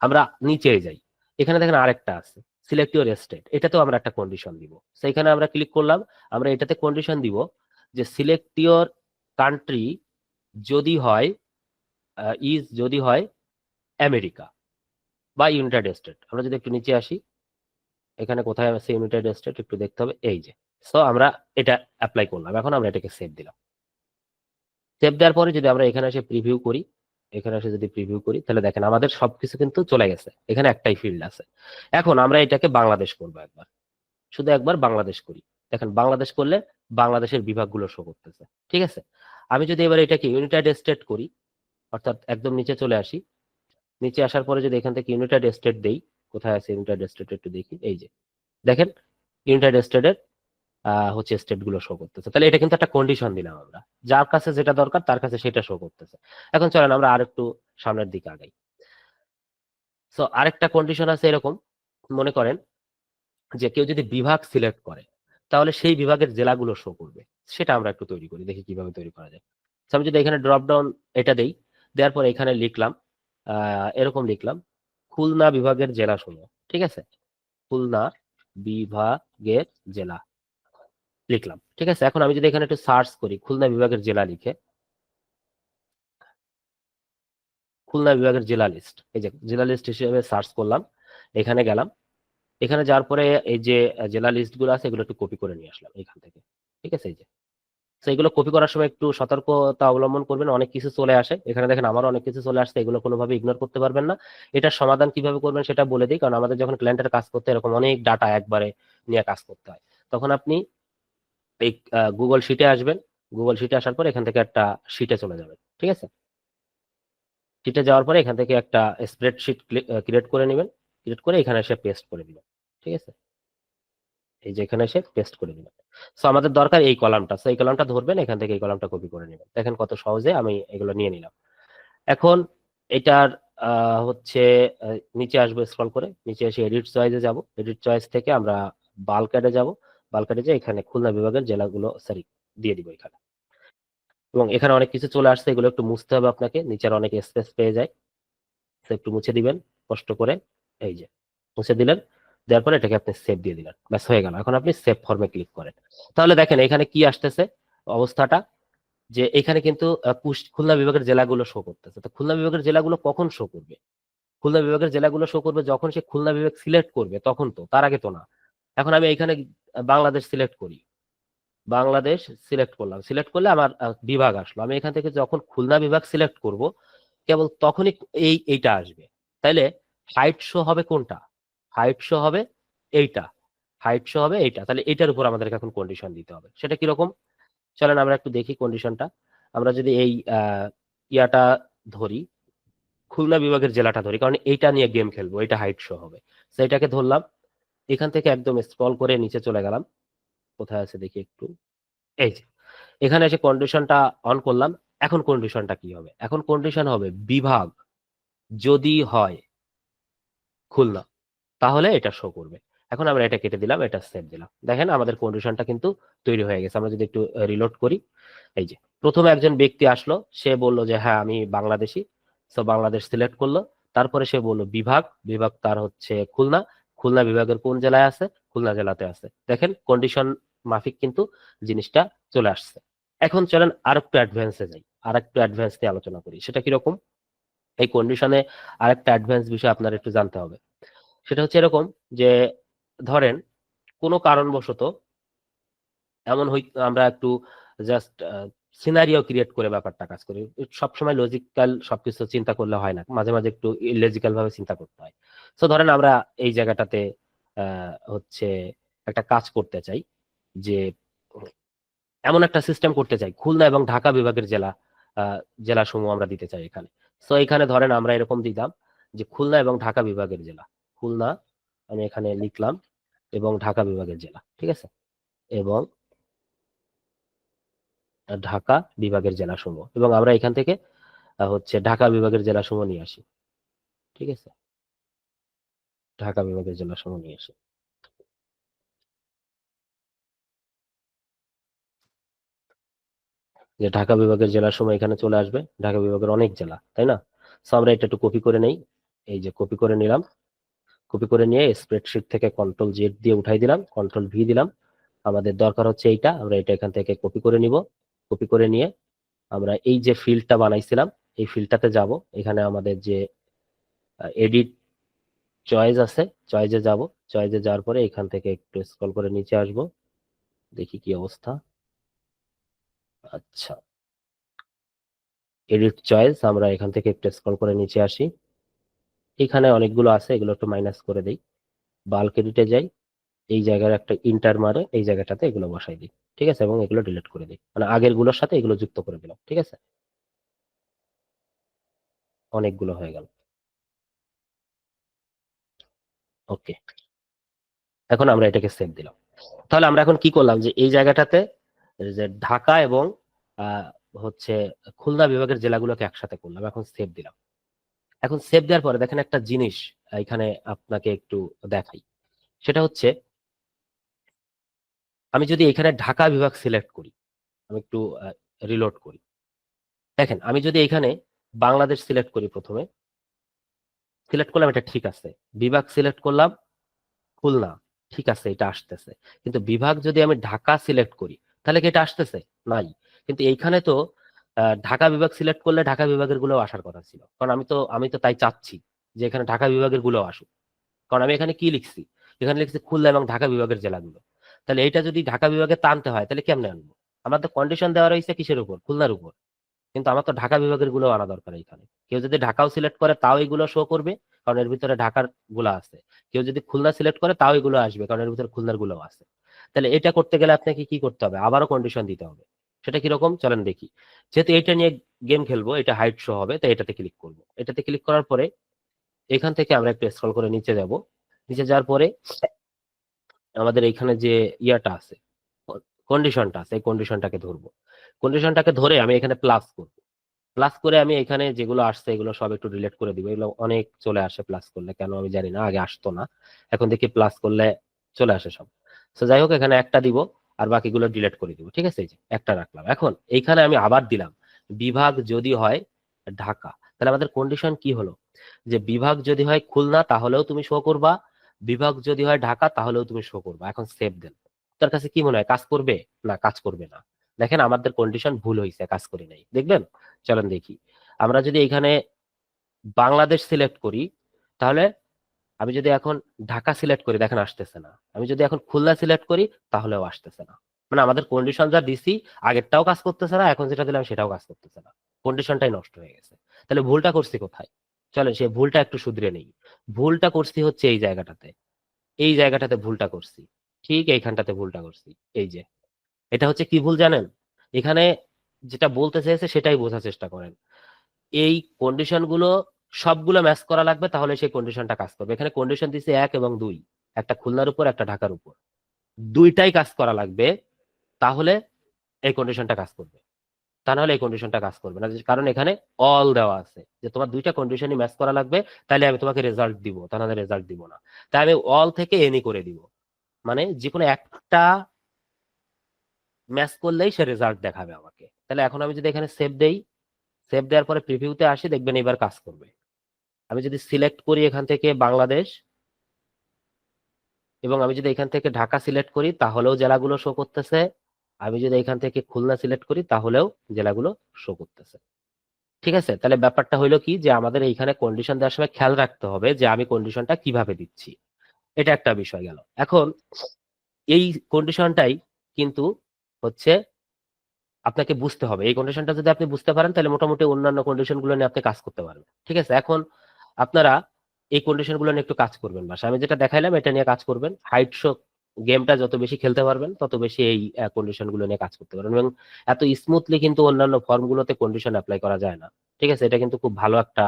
আমরা নিচে যাই, এখানে দেখেন আরেকটা আছে সিলেক্ট ইউর স্টেট, এটাতেও আমরা একটা কন্ডিশন দিব। সেইখানে আমরা ক্লিক করলাম, আমরা এটাতে কন্ডিশন দিব যে সিলেক্ট ইউর কান্ট্রি যদি হয় যদি হয় আমেরিকা বা ইউনাইটেড স্টেট। আমরা যদি একটু নিচে আসি, এখানে কোথায় আছে ইউনাইটেড স্টেট একটু দেখতে হবে, এই যে। সো আমরা এটা অ্যাপ্লাই করলাম, এখন আমরা এটাকে সেভ দিলাম। সেভ দেওয়ার পরে যদি আমরা এখানে এসে প্রিভিউ করি, এখানে এসে যদি প্রিভিউ করি তাহলে দেখেন আমাদের সবকিছু কিন্তু চলে গেছে, এখানে একটাই ফিল্ড আছে। এখন আমরা এটাকে বাংলাদেশ করবো একবার, শুধু একবার বাংলাদেশ করি। দেখেন বাংলাদেশ করলে বাংলাদেশের বিভাগগুলো শো করতেছে, ঠিক আছে। আমি যদি এবার এটাকে ইউনাইটেড স্টেট করি, অর্থাৎ একদম নিচে চলে আসি, নিচে আসার পরে যদি এখান থেকে ইউনাইটেড স্টেট দেই, কোথায় আছে ইউনাইটেড স্টেট একটু দেখি, এই যে দেখেন ইউনাইটেড স্টেটের হচ্ছে স্টেট গুলো শো করতেছে। তাহলে এটা কিন্তু একটা কন্ডিশন দিলাম আমরা, যার কাছে যেটা দরকার তার কাছে সেটা শো করতেছে। এখন চলেন আমরা আরেকটু সামনের দিকে আগাই। সো আরেকটা কন্ডিশন আছে এরকম, মনে করেন যে কেউ যদি বিভাগ সিলেক্ট করে তাহলে সেই বিভাগের জেলাগুলো শো করবে। সেটা আমরা একটু তৈরি করি, দেখি কিভাবে তৈরি করা যায়। আমি যদি এখানে ড্রপ ডাউন এটা দেই, দেওয়ার পর এখানে লিখলাম এরকম লিখলাম খুলনা বিভাগের জেলা সমূহ, ঠিক আছে, খুলনা বিভাগের জেলা লিখলাম, ঠিক আছে। এখন আমি যদি এখানে একটু সার্চ করি খুলনা বিভাগের জেলা লিখে, খুলনা বিভাগের জেলা লিস্ট, এই যে জেলা লিস্ট হিসেবে সার্চ করলাম, এখানে গেলাম, এখানে যাওয়ার পরে এই যে জেলা লিস্ট গুলো আছে এগুলো একটু কপি করে নিয়ে আসলাম এখান থেকে, ঠিক আছে। এই যে তো এগুলো কপি করার সময় একটু সতর্কতা অবলম্বন করবেন, অনেক কিছু চলে আসে এখানে, দেখেন আমারও অনেক কিছু চলে আসছে, এগুলো কোনোভাবে ইগনোর করতে পারবেন না। এটার সমাধান কিভাবে করবেন সেটা বলে দিই, কারণ আমাদের যখন ক্লায়েন্টের কাজ করতে এরকম অনেক ডাটা একবারে নিয়ে কাজ করতে হয়, তখন আপনি এই গুগল শিটে আসবেন, গুগল শিটে আসার পর এখান থেকে একটা শিটে চলে যাবেন, ঠিক আছে। শিটে যাওয়ার পরে এখান থেকে একটা স্প্রেডশিট ক্রিয়েট করে নেবেন, ক্রিয়েট করে এখানে এসে পেস্ট করে দিবেন, ঠিক আছে। এই যে এখানে এসে পেস্ট করে দিবেন। সো আমাদের দরকার এই কলামটা, সো এই কলামটা ধরবেন, এখান থেকে এই কলামটা কপি করে নেবেন। দেখেন কত সহজে আমি এগুলো নিয়ে নিলাম। এখন এটার হচ্ছে নিচে আসবো, স্ক্রল করে নিচে এসে এডিট চয়েসে যাব, এডিট চয়েস থেকে আমরা বাল্ক অ্যাডে যাব, বাল্ক অ্যাডে যে এখানে খুলনা বিভাগের জেলাগুলো সরি দিয়ে দিব এখানে, এবং এখানে অনেক কিছু চলে আসছে, এগুলো একটু মুছতে হবে আপনাকে, নিচের অনেক স্পেস পেয়ে যায়, একটু মুছে দিবেন কষ্ট করে, এই যে মুছে দিলেন, দেওয়ার পরে এটাকে আপনি সেভ দিয়ে দিলেন, ব্যাস হয়ে গেল। এখন আপনি সেভ ফর্মে ক্লিক করেন, তাহলে দেখেন এখানে কি আসতেছে অবস্থাটা, যে এখানে কিন্তু খুলনা বিভাগের জেলাগুলো শো করতেছে। তো খুলনা বিভাগের জেলাগুলো কখন শো করবে? খুলনা বিভাগের জেলাগুলো শো করবে যখন সে খুলনা বিভাগ সিলেক্ট করবে, তখন তো, তার আগে তো না। এখন আমি এখানে বাংলাদেশ সিলেক্ট করি, বাংলাদেশ সিলেক্ট করলাম, সিলেক্ট করলে আমার বিভাগ আসলো, আমি এখান থেকে যখন খুলনা বিভাগ সিলেক্ট করব কেবল তখনই এইটা আসবে। তাইলে হাইট শো হবে কোনটা? হাইট শো হবে এইটা, হাইট শো হবে এইটা। তাহলে এইটার উপর আমাদেরকে এখন কন্ডিশন দিতে হবে, সেটা কিরকম চলেন আমরা একটু দেখি কন্ডিশনটা। আমরা যদি এই ইয়াটা ধরি, খুলনা বিভাগের জেলাটা ধরি, কারণ এইটা নিয়ে গেম খেলবো, এটা হাইট শো হবে, সেইটাকে ধরলাম, এখান থেকে একদম স্ক্রল করে নিচে চলে গেলাম, কোথায় আছে দেখি একটু, এই যে এখানে এসে কন্ডিশনটা অন করলাম। এখন কন্ডিশনটা কি হবে? এখন কন্ডিশন হবে বিভাগ যদি হয় খুলনা, তাহলে এটা শো করবে। এখন আমরা এটা কেটে দিলাম, এটা সেভ দিলাম, দেখেন আমাদের কন্ডিশনটা কিন্তু তৈরি হয়ে গেছে। আমরা যদি একটু রিলোড করি, এই যে প্রথমে একজন ব্যক্তি আসলো, সে বলল যে হ্যাঁ আমি বাংলাদেশি, তো বাংলাদেশ সিলেক্ট করলো, তারপরে সে বলল বিভাগ, বিভাগ তার হচ্ছে খুলনা, খুলনা বিভাগের কোন জেলায় আছে? খুলনা জেলাতে আছে। দেখেন কন্ডিশন মাফিক কিন্তু জিনিসটা চলে আসছে। এখন চলেন আর একটু অ্যাডভান্সে যাই, আর একটু অ্যাডভান্স নিয়ে আলোচনা করি, সেটা কিরকম? এই কন্ডিশনে আরেকটা অ্যাডভান্স বিষয় আপনার একটু জানতে হবে, সেটা হচ্ছে এরকম যে ধরেন কোনো কারণবশত এমন আমরা একটু জাস্ট সিনারিও ক্রিয়েট করে ব্যাপারটা কাজ করি, সবসময় লজিক্যাল সবকিছু চিন্তা করলে হয় না, মাঝে মাঝে একটু ইলজিক্যাল ভাবে চিন্তা করতে হয়। তো ধরেন আমরা এই জায়গাটাতে হচ্ছে একটা কাজ করতে চাই, যে এমন একটা সিস্টেম করতে চাই, খুলনা এবং ঢাকা বিভাগের জেলা সমূহ আমরা দিতে চাই এখানে। তো এখানে ধরেন আমরা এরকম দিলাম যে খুলনা এবং ঢাকা বিভাগের জেলা, খুলনা আমি এখানে লিখলাম এবং ঢাকা বিভাগের জেলা, ঠিক আছে, এবং ঢাকা বিভাগের জেলা সমূহ, এবং আমরা এখান থেকে হচ্ছে ঢাকা বিভাগের জেলা সমূহ নিয়ে আসি, ঠিক আছে, ঢাকা বিভাগের জেলা সমূহ নিয়ে আসি। যে ঢাকা বিভাগের জেলার সময় এখানে চলে আসবে, ঢাকা বিভাগের অনেক জেলা, তাই না? সো আমরা এটা একটু কপি করে নেই, এই যে কপি করে নিলাম, কপি করে নিয়ে স্প্রেডশিট থেকে কন্ট্রোল জেড দিয়ে উঠাই দিলাম, কন্ট্রোল ভি দিলাম। আমাদের দরকার হচ্ছে এইটা, আমরা এটা এখান থেকে কপি করে নিব, কপি করে নিয়ে আমরা এই যে ফিল্ডটা বানাইছিলাম এই ফিল্ডটাতে যাব, এখানে আমাদের যে এডিট চয়েস আছে, চয়েসে যাব, চয়েসে যাওয়ার পরে এখান থেকে একটু স্ক্রল করে নিচে আসব, দেখি কি অবস্থা। আচ্ছা, এডিট চয়েস, আমরা এখান থেকে একটু স্ক্রল করে নিচে আসি, এখানে অনেকগুলো আছে, এগুলো একটু মাইনাস করে দিই, বাল্ক এডিটে যাই, এই জায়গায় একটা ইন্টার মারে এই জায়গাটাতে এগুলো বসাই দিই, ঠিক আছে, এবং এগুলো ডিলিট করে দিই, মানে আগের গুলোর সাথে এগুলো যুক্ত করে দিলাম, ঠিক আছে, অনেকগুলো হয়ে গেল। ওকে, এখন আমরা এটাকে সেভ দিলাম। তাহলে আমরা এখন কি করলাম, যে এই জায়গাটাতে যে ঢাকা এবং আহ, হচ্ছে খুলনা বিভাগের জেলাগুলোকে একসাথে করলাম, এখন সেভ দিলাম। এখন সেভ দেওয়ার পরে দেখেন একটা জিনিস এখানে আপনাকে একটু দেখাই, সেটা হচ্ছে আমি যদি এখানে ঢাকা বিভাগ সিলেক্ট করি, আমি একটু রিলোড করি, দেখেন আমি যদি এখানে বাংলাদেশ সিলেক্ট করি, প্রথমে সিলেক্ট করলাম, এটা ঠিক আছে। বিভাগ সিলেক্ট করলাম খুলনা, ঠিক আছে, এটা আসতেছে। কিন্তু বিভাগ যদি আমি ঢাকা সিলেক্ট করি, তাহলে কি এটা আসতেছে? নাই। কিন্তু এইখানে তো ঢাকা বিভাগ সিলেক্ট করলে ঢাকা বিভাগের গুলো আসার কথা ছিল, কারণ আমি তো তাই চাচ্ছি যে এখানে ঢাকা বিভাগের গুলো আসুক। কারণ আমি এখানে কি লিখছি, এখানে লিখছি খুলনা এবং ঢাকা বিভাগের জেলাগুলো। তাহলে এইটা যদি ঢাকা বিভাগে টানতে হয়, তাহলে কেমনে আনবো? আমার তো কন্ডিশন দেওয়া রয়েছে কিসের উপর? খুলনার উপর। কিন্তু আমার তো ঢাকা বিভাগের গুলো আনা দরকার এখানে। কেউ যদি ঢাকাও সিলেক্ট করে তাও এগুলো শো করবে, কারণ এর ভিতরে ঢাকার গুলো আছে। কেউ যদি খুলনা সিলেক্ট করে তাও এগুলো আসবে, কারণ এর ভিতরে খুলনার গুলো আছে। তাহলে এটা করতে গেলে আপনাকে কি করতে হবে? আবারও কন্ডিশন দিতে হবে। সেটা কিরকম চলেন দেখি। যেহেতু এটা নিয়ে গেম খেলবো, এটা হাইট শো হবে, তাই এটাতে ক্লিক করব। এটাতে ক্লিক করার পরে এখান থেকে আমরা একটু স্ক্রল করে নিচে যাব। নিচে যাওয়ার পরে আমাদের এখানে যে ইয়াটা আছে, কন্ডিশনটা আছে, এই কন্ডিশনটাকে ধরবো। কন্ডিশনটাকে ধরে আমি এখানে প্লাস করব। প্লাস করে আমি এখানে যেগুলো আসছে এগুলো সব একটু ডিলিট করে দিব। এগুলো অনেক চলে আসে প্লাস করলে, কেন আমি জানি না, আগে আসতো না, এখন দেখি প্লাস করলে চলে আসে সব। তো যাই হোক, এখানে একটা দিব আর বাকিগুলো ডিলিট করে দিব। ঠিক আছে, এই যে একটা রাখলাম। এখন এইখানে আমি আবার দিলাম বিভাগ যদি হয় ঢাকা, তাহলে আমাদের কন্ডিশন কি হলো? যে বিভাগ যদি হয় খুলনা তাহলেও তুমি শো করবা, বিভাগ যদি হয় ঢাকা তাহলেও তুমি শো করবা। এখন সেভ দেন। তার কাছে কি মনে হয় কাজ করবে? না, কাজ করবে না। দেখেন আমাদের কন্ডিশন ভুল হয়েছে, কাজ করি নাই। দেখবেন, চলেন দেখি। আমরা যদি এখানে বাংলাদেশ সিলেক্ট করি, তাহলে আমি যদি এখন ঢাকা সিলেক্ট করি, দেখেন আসতেছে না। আমি যদি এখন খুলনা সিলেক্ট করি, তাহলেও আসতেছে না। মানে আমাদের কন্ডিশন যা দিছি, আগেরটাও কাজ করতেছে না, এখন যেটা দিলাম সেটাও কাজ করতেছে না। কন্ডিশনটাই নষ্ট হয়ে গেছে। তাহলে ভুলটা করছি কোথায়? চলেন সেই ভুলটা একটু শুধরে নেই। ভুলটা করছি হচ্ছে এই জায়গাটাতে। এই জায়গাটাতে ভুলটা করছি, ঠিক এইখানটাতে ভুলটা করছি। এই যে এটা হচ্ছে কি ভুল জানেন? এখানে যেটা বলতে চেয়েছে সেটাই বোঝার চেষ্টা করেন। এই কন্ডিশন গুলো সবগুলো ম্যাচ করা লাগবে, তাহলে সেই কন্ডিশনটা কাজ করবে। এখানে কন্ডিশন দিছে 1 এবং 2, একটা খুলনার উপর একটা ঢাকার উপর, দুইটাই কাজ করা লাগবে, তাহলে এই কন্ডিশনটা কাজ করবে। তা নাহলে এই কন্ডিশনটা কাজ করবে না, কারণ এখানে অল দেওয়া আছে যে তোমার দুইটা কন্ডিশনই ম্যাচ করা লাগবে, তাহলে আমি তোমাকে রেজাল্ট দিব, তা নাহলে রেজাল্ট দিব না। তাই আমি অল থেকে এনি করে দিব, মানে যে কোনো একটা ম্যাচ করলেই সে রেজাল্ট দেখাবে আমাকে। তাহলে এখন আমি যদি এখানে সেভ দেই, সেভ দেওয়ার পরে প্রিভিউতে আসি, দেখবেন এবার কাজ করবে। আমি যদি সিলেক্ট করি এখান থেকে বাংলাদেশ, এবং আমি যদি এখান থেকে ঢাকা সিলেক্ট করি, তাহলেও জেলাগুলো শো করতেছে। আমি যদি এখান থেকে খুলনা সিলেক্ট করি, তাহলেও জেলাগুলো শো করতেছে। ঠিক আছে, তাহলে ব্যাপারটা হইলো কি, যে আমাদের এইখানে কন্ডিশন দেওয়ার সময় খেয়াল রাখতে হবে যে আমি কন্ডিশনটা কিভাবে দিচ্ছি। এটা একটা বিষয় গেল। এখন এই কন্ডিশনটাই কিন্তু হচ্ছে আপনাকে বুঝতে হবে। এই কন্ডিশনটা যদি আপনি বুঝতে পারেন, তাহলে মোটামুটি অন্যান্য কন্ডিশন গুলো নিয়ে আপনি কাজ করতে পারবেন। ঠিক আছে, এখন আপনারা এই কন্ডিশন গুলো নিয়ে একটু কাজ করবেন বাসা। আমি যেটা দেখাইলাম এটা নিয়ে কাজ করবেন। হাইট শো গেমটা যত বেশি খেলতে পারবেন, তত বেশি এই কন্ডিশন গুলো নিয়ে কাজ করতে পারবেন। এবং এত স্মুথলি কিন্তু অন্যান্য ফর্ম গুলোতে কন্ডিশন অ্যাপ্লাই করা যায় না। ঠিক আছে, এটা কিন্তু খুব ভালো একটা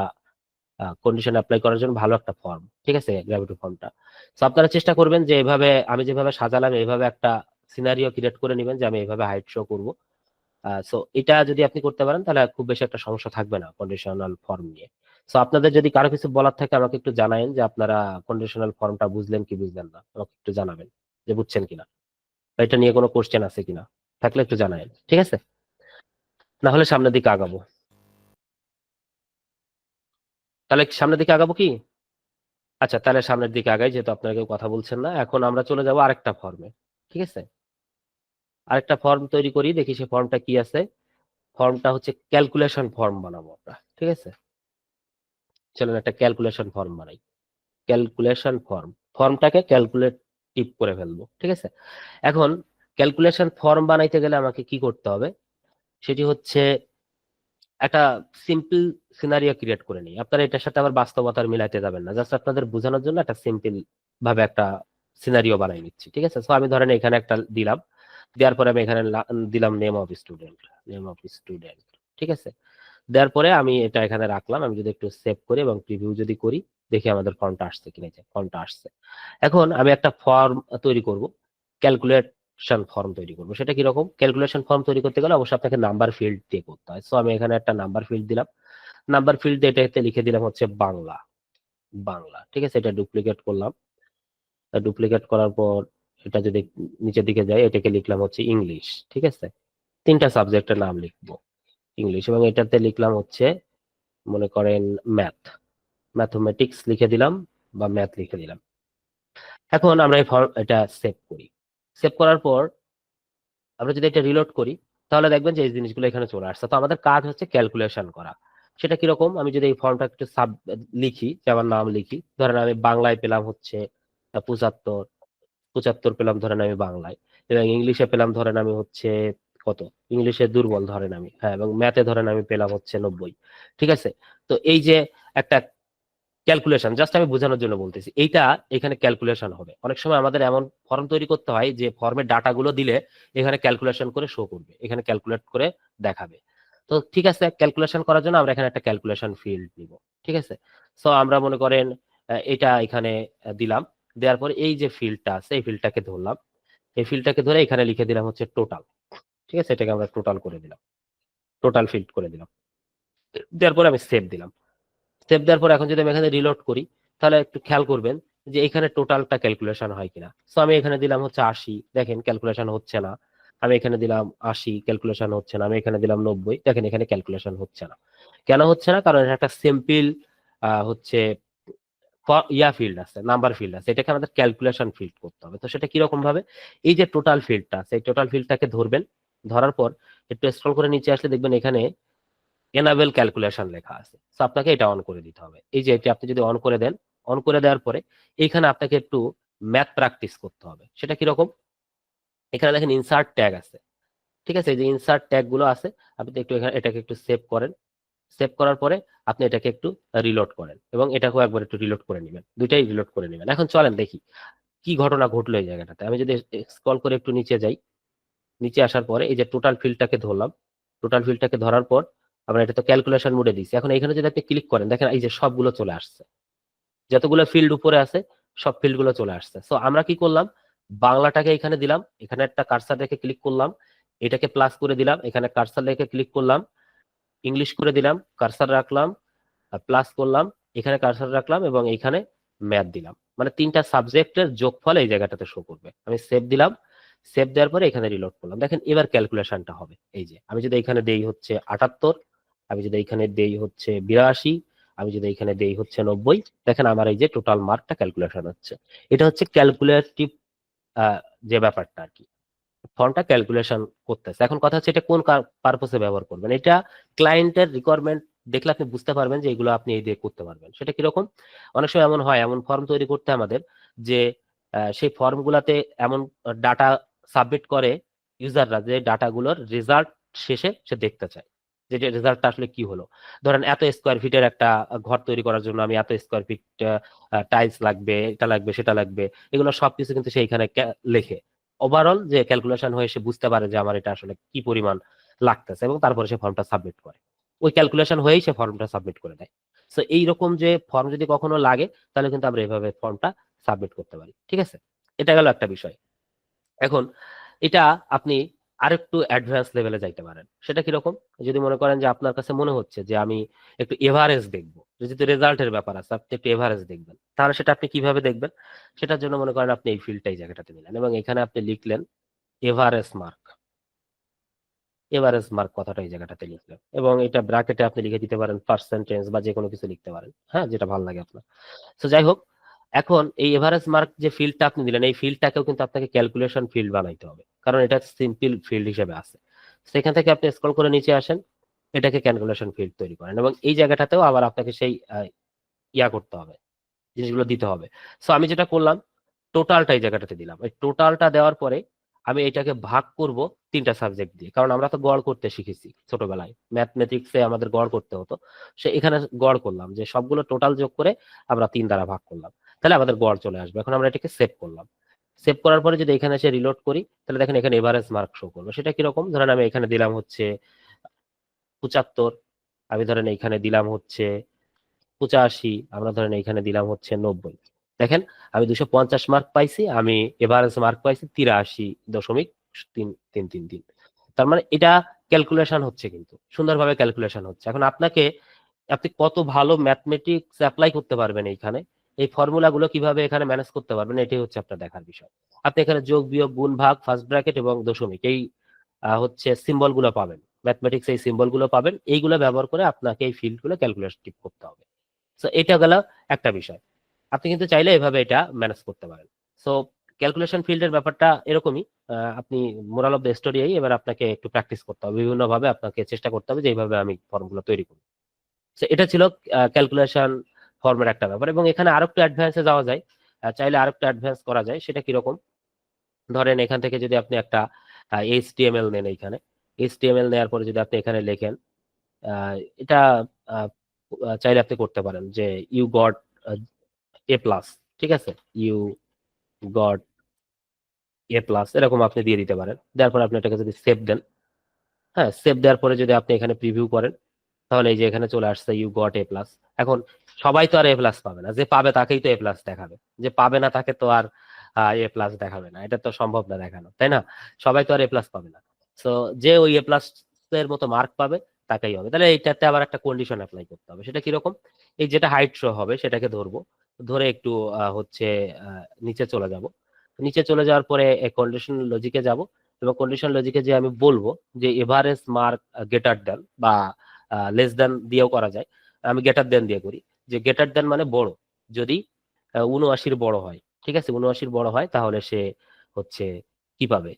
কন্ডিশন অ্যাপ্লাই করার জন্য ভালো একটা ফর্ম। ঠিক আছে, গ্র্যাভিটি ফর্মটা। তো আপনারা চেষ্টা করবেন যে এভাবে আমি যেভাবে সাজালাম, এইভাবে একটা সিনারিও ক্রিয়েট করে নেবেন যে আমি এইভাবে হাইট শো করবো। সো এটা যদি আপনি করতে পারেন, তাহলে খুব বেশি একটা সমস্যা থাকবে না কন্ডিশনাল ফর্ম নিয়ে। সো আপনাদের যদি কারো কিছু বলার থাকে আমাকে একটু জানাবেন, যে আপনারা কন্ডিশনাল ফর্মটা বুঝলেন কি বুঝলেন না, আমাকে একটু জানাবেন যে বুঝছেন কিনা, বা এটা নিয়ে কোনো কোশ্চেন আছে কিনা, থাকলে একটু জানাবেন। ঠিক আছে, না হলে সামনের দিকে আগাবো। তাহলে সামনের দিকে আগাবো কি? আচ্ছা, তাহলে সামনের দিকে আগাই, যেহেতু আপনারা কেউ কথা বলছেন না। এখন আমরা চলে যাবো আরেকটা ফর্মে। ঠিক আছে, আরেকটা ফর্ম তৈরি করি, দেখি সে ফর্মটা কি আছে। ফর্মটা হচ্ছে ক্যালকুলেশন ফর্ম বানাবো আমরা। ঠিক আছে, চলুন একটা ক্যালকুলেশন ফর্ম বানাই। ক্যালকুলেশন ফর্মটাকে ক্যালকুলেটিভ করে ফেলবো। ঠিক আছে, এখন ক্যালকুলেশন ফর্ম বানাইতে গেলে আমাকে কি করতে হবে, সেটি হচ্ছে একটা সিম্পল সিনারিও ক্রিয়েট করে নিই। আপনারা এটার সাথে আবার বাস্তবতার মিলাইতে যাবেন না, জাস্ট আপনাদের বোঝানোর জন্য একটা সিম্পল ভাবে একটা সিনারিও বানাই নিচ্ছি। ঠিক আছে, সো আমি ধরেন এখানে একটা দিলাম, দেওয়ার পরে আমি এখানে দিলাম name of student, name of student. ঠিক আছে, দেওয়ার পরে আমি এটা এখানে রাখলাম। আমি যদি একটু সেভ করি এবং প্রিভিউ যদি করি, দেখি আমাদের ফর্মটা আসছে কিনা। ফর্মটা আসছে। এখন আমি একটা ফর্ম তৈরি করব, ক্যালকুলেশন ফর্ম তৈরি করব। সেটা কিরকম? ক্যালকুলেশন ফর্ম তৈরি করতে গেলে অবশ্যই আপনাকে নাম্বার ফিল্ড দিয়ে করতে হয়। সো আমি এখানে একটা নাম্বার ফিল্ড দিলাম। নাম্বার ফিল্ড দিয়ে এটাতে লিখে দিলাম হচ্ছে বাংলা। বাংলা, ঠিক আছে, এটা ডুপ্লিকেট করলাম। ডুপ্লিকেট করার পর এটা যদি নিচের দিকে যাই, এটাকে লিখলাম হচ্ছে ইংলিশ, ঠিক আছে। 3টা সাবজেক্টের নাম লিখবো ইংলিশ, এবং এটাতে লিখলাম হচ্ছে মনে করেন ম্যাথ, ম্যাথমেটিক্স লিখে দিলাম বা ম্যাথ লিখে দিলাম। এখন আমরা এই ফর্ম এটা সেভ করি। সেভ করার পর আমরা যদি এটা রিলোড করি, তাহলে দেখবেন যে এই জিনিসগুলো এখানে চলে আসছে। তো আমাদের কাজ হচ্ছে ক্যালকুলেশন করা। সেটা কিরকম, আমি যদি এই ফর্মটা একটু লিখি, যে আমার নাম লিখি, ধরেন আমি বাংলায় পেলাম হচ্ছে 75, 75 পেলাম ধরেন আমি বাংলায়, এবং ইংলিশে পেলাম ধরেন আমি হচ্ছে কত, ইংলিশে দুর্বল ধরেন আমি, হ্যাঁ, এবং ম্যাথে ধরেন আমি পেলাম হচ্ছে 90, ঠিক আছে। তো এই যে একটা ক্যালকুলেশন, জাস্ট আমি বোঝানোর জন্য বলতেছি, এইটা এখানে ক্যালকুলেশন হবে। অনেক সময় আমাদের এমন ফর্ম তৈরি করতে হয় যে ফর্মের ডাটাগুলো দিলে এখানে ক্যালকুলেশন করে শো করবে, এখানে ক্যালকুলেট করে দেখাবে। তো ঠিক আছে, ক্যালকুলেশন করার জন্য আমরা এখানে একটা ক্যালকুলেশন ফিল্ড নিব, ঠিক আছে। সো আমরা মনে করেন এটা এখানে দিলাম, দেওয়ার পরে এই যে ফিল্ডটা আছে এই ফিল্ডটাকে ধরলাম, এই ফিল্ডটাকে ধরে এখানে লিখে দিলাম হচ্ছে টোটাল, ঠিক আছে। এটাকে আমরা টোটাল করে দিলাম, টোটাল ফিল্ড করে দিলাম, দেওয়ার পরে আমি সেভ দিলাম। সেভ দেওয়ার পর এখন যদি আমি এখানে রিলোড করি, তাহলে একটু খেয়াল করবেন যে এখানে টোটালটা ক্যালকুলেশন হয় কিনা। সো আমি এখানে দিলাম হচ্ছে 80, দেখেন ক্যালকুলেশন হচ্ছে না। আমি এখানে দিলাম 80, ক্যালকুলেশন হচ্ছে না। আমি এখানে দিলাম 90, দেখেন এখানে ক্যালকুলেশন হচ্ছে না। কেন হচ্ছে না? কারণ এটা একটা সিম্পল হচ্ছে ইয়া ফিল্ড আছে, নাম্বার ফিল্ড আছে, এটাকে আমাদের ক্যালকুলেশন ফিল্ড করতে হবে। তো সেটা কিরকম ভাবে, এই যে টোটাল ফিল্ডটা আছে, এই টোটাল ফিল্ডটাকে ধরবেন, ধরার পর একটু স্ক্রল করে নিচে আসলে দেখবেন এখানে এনাবেল ক্যালকুলেশন লেখা আছে। সো আপনাকে এটা অন করে দিতে হবে। এই যে এটা আপনি যদি অন করে দেন, অন করে দেওয়ার পরে এইখানে আপনাকে একটু ম্যাথ প্র্যাকটিস করতে হবে। সেটা কিরকম, এখানে দেখেন ইনসার্ট ট্যাগ আছে, ঠিক আছে। এই যে ইনসার্ট ট্যাগ গুলো আছে, আপনি একটু এখানে এটাকে একটু সেভ করেন। সেভ করার পরে আপনি এটাকে একটু রিলোড করেন, এবং এটাকেও একবার একটু রিলোড করে নেবেন, দুইটাই রিলোড করে নেবেন। এখন চলেন দেখি কি ঘটনা ঘটলো এই জায়গাটাতে। আমি যদি স্ক্রল করে একটু নিচে যাই, নিচে আসার পরে এই যে টোটাল ফিল্ডটাকে ধরলাম, টোটাল ফিল্ডটাকে ধরার পর আমরা এটা তো ক্যালকুলেশন মোডে দিচ্ছি। এখন এখানে যদি আপনি ক্লিক করেন, দেখেন এই যে সবগুলো চলে আসছে, যতগুলো ফিল্ড উপরে আছে সব ফিল্ড গুলো চলে আসছে। সো আমরা কি করলাম, বাংলাটাকে এখানে দিলাম, এখানে একটা কার্সার রেখে ক্লিক করলাম, এটাকে প্লাস করে দিলাম, এখানে কার্সার রেখে ক্লিক করলাম, ইংলিশ করে দিলাম, কার্সার রাখলাম, প্লাস করলাম, এখানে কার্সার রাখলাম, এবং এখানে ম্যাথ দিলাম। মানে 3টা সাবজেক্টের যোগফল এই জায়গাটাতে শো করবে। আমি সেভ দিলাম, সেভ দেওয়ার পরে এখানে রিলোড করলাম, দেখেন এবার ক্যালকুলেশনটা হবে। এই যে আমি যদি এখানে দেই হচ্ছে 78, আমি যদি এখানে দেই হচ্ছে 82, আমি যদি এখানে দেই হচ্ছে 90, দেখেন আমার এই যে টোটাল মার্কটা ক্যালকুলেশন হচ্ছে। এটা হচ্ছে ক্যালকুলেটিভ যে ব্যাপারটা আর কি, ফর্মটা ক্যালকুলেশন করতেছে। এখন কথা হচ্ছে এটা কোন পারপোসে ব্যবহার করবেন। এটা ক্লায়েন্টের রিকোয়ারমেন্ট দেখলে আপনি বুঝতে পারবেন যে এগুলো আপনি এই দিয়ে করতে পারবেন। সেটা কিরকম, অনেক সময় এমন হয়, এমন ফর্ম তৈরি করতে আমাদের যে সেই ফর্মগুলাতে এমন ডাটা সাবমিট করে ইউজাররা, যে ডাটাগুলোর রেজাল্ট শেষে সে দেখতে চায় যে রেজাল্টটা আসলে কি হলো। ধরেন এত স্কোয়ার ফিটের একটা ঘর তৈরি করার জন্য আমি এত স্কোয়ার ফিট টাইলস লাগবে, এটা লাগবে, সেটা লাগবে, এগুলো সবকিছু কিন্তু সে এখানে লেখে। ওভারঅল যে ক্যালকুলেশন হয়ে সে বুঝতে পারে যে আমার এটা আসলে কি পরিমাণ লাগতেছে, এবং তারপরে সে ফর্মটা সাবমিট করে। ওই ক্যালকুলেশন হয়েই সে ফর্মটা সাবমিট করে দেয়। সো এইরকম যে ফর্ম যদি কখনো লাগে, তাহলে কিন্তু আমরা এইভাবে ফর্মটা সাবমিট করতে পারি, ঠিক আছে। এটা গেল একটা বিষয়। এখন এটা আপনি আরেকটু অ্যাডভান্স লেভেলে যাইতে পারেন। সেটা কিরকম, যদি মনে করেন যে আপনার কাছে মনে হচ্ছে যে আমি একটু এভারেজ দেখবো, যেহেতু রেজাল্টের ব্যাপার আছে, আপনি একটু এভারেজ দেখবেন, তাহলে সেটা আপনি কিভাবে দেখবেন। সেটার জন্য মনে করেন আপনি এই ফিল্ডটা এই জায়গাটাতে নিলেন, এবং এখানে আপনি লিখলেন এভারেজ মার্ক, এভারেজ মার্ক কথাটা এই জায়গাটাতে লিখলেন, এবং এটা ব্র্যাকেটে আপনি লিখে দিতে পারেন পার্সেন্টেজ বা যে কোনো কিছু লিখতে পারেন, হ্যাঁ, যেটা ভালো লাগে আপনার। তো যাই হোক, এখন এই এভারেজ মার্ক যে ফিল্ডটা আপনি দিলেন, এই ফিল্ডটাকেও কিন্তু আপনাকে ক্যালকুলেশন ফিল্ড বানাইতে হবে, কারণ এটা সিম্পল ফিল্ড হিসেবে আছে। সেখান থেকে আপনি স্ক্রল করে নিচে আসেন, এটাকে ক্যালকুলেশন ফিল্ড তৈরি করেন, এবং এই জায়গাটাতেও আবার আপনাকে সেই ইয়া করতে হবে, জিনিসগুলো দিতে হবে। সো আমি যেটা করলাম, টোটালটা এই জায়গাটাতে দিলাম। এই টোটালটা দেওয়ার পরে আমি এটাকে ভাগ করব 3টা সাবজেক্ট দিয়ে, কারণ আমরা তো গড় করতে শিখেছি ছোটবেলায়, ম্যাথমেটিক্সে আমাদের গড় করতে হতো। সে এখানে গড় করলাম, যে সবগুলো টোটাল যোগ করে আমরা 3 দ্বারা ভাগ করলাম, তাহলে আমাদের গড় চলে আসবে। এখন আমরা এটাকে সেভ করলাম। সেভ করার পরে যদি এখানে এসে রিলোড করি, তাহলে দেখেন এখানে এভারেজ মার্ক শো করবে। সেটা কিরকম, ধরেন আমি এখানে দিলাম হচ্ছে 75, আমি ধরেন এখানে দিলাম হচ্ছে 85, আমরা ধরেন এখানে দিলাম হচ্ছে 90। দেখেন আমি 250 মার্ক পাইছি, আমি এভারেজ মার্ক পাইছি 83.333। তার মানে এটা ক্যালকুলেশন হচ্ছে, কিন্তু সুন্দরভাবে ক্যালকুলেশন হচ্ছে। এখন আপনি কত ভালো ম্যাথমেটিক্স অ্যাপ্লাই করতে পারবেন এইখানে, এই ফর্মুলাগুলো কিভাবে এখানে ম্যানেজ করতে পারবেন এটাই হচ্ছে আপনার দেখার বিষয়। আপনি এখানে যোগ বিয়োগ গুণ ভাগ ফার্স্ট ব্র্যাকেট এবং দশমিক এই হচ্ছে সিম্বল গুলো পাবেন, ম্যাথমেটিক্স এই সিম্বল গুলো পাবেন, এইগুলো ব্যবহার করে আপনাকে এই ফিল্ড গুলো ক্যালকুলেটিভ করতে হবে। সো এটা গেল একটা বিষয়। আপনি কিন্তু চাইলে এভাবে এটা ম্যানেজ করতে পারেন। সো ক্যালকুলেশন ফিল্ডের ব্যাপারটা এরকমই। আপনি মোরাল অফ দ্য স্টোরি এবার আপনাকে একটু প্র্যাকটিস করতে হবে, বিভিন্ন ভাবে আপনাকে চেষ্টা করতে হবে যে এইভাবে আমি ফর্মগুলো তৈরি করি। তো এটা ছিল ক্যালকুলেশন ফর্মের একটা ব্যাপার, এবং এখানে আরেকটু অ্যাডভান্সে যাওয়া যায়, চাইলে আরেকটু অ্যাডভান্স করা যায়। সেটা কিরকম, ধরেন এখান থেকে যদি আপনি একটা HTML নেন, এইখানে HTML নেওয়ার পরে যদি আপনি এখানে লেখেন, এটা আহ, চাইলে আপনি করতে পারেন যে ইউ গট A+, ঠিক আছে, ইউ গট A+, এরকম আপনি দিয়ে দিতে পারেন। দেওয়ার পরে আপনি এটাকে যদি সেভ দেন, হ্যাঁ, সেভ দেওয়ার পরে যদি আপনি এখানে প্রিভিউ করেন, তাহলে এই যে এখানে চলে আসছে ইউ গট A+। এখন সবাই তো আর A+ পাবে না, যে পাবে তাকেই তো A+ দেখাবে, যে পাবে না তাকে তো আর A+ দেখাবে না, এটা তো সম্ভব না দেখানো, তাই না? সবাই তো আর A+ পাবে না। সো যে ওই A+ এর মতো মার্ক পাবে তাকেই হবে। তাহলে এইটাতে আবার একটা কন্ডিশন অ্যাপ্লাই করতে হবে। সেটা কিরকম, এই যেটা হাইট শো হবে সেটাকে ধরবো, ধরে একটু হচ্ছে নিচে চলে যাব। নিচে চলে যাওয়ার পরে কন্ডিশন লজিকে যাব, এবং কন্ডিশন লজিকে যে আমি বলবো যে এভারেজ মার্ক গ্রেটার দেন বা লেস দেন দিয়েও করা যায়। আমি গ্রেটার দেন দিয়ে করি, যে গ্রেটার দেন মানে বড়, যদি 79 বড় হয়, ঠিক আছে, 79 বড় হয়, তাহলে সে হচ্ছে কি পাবে,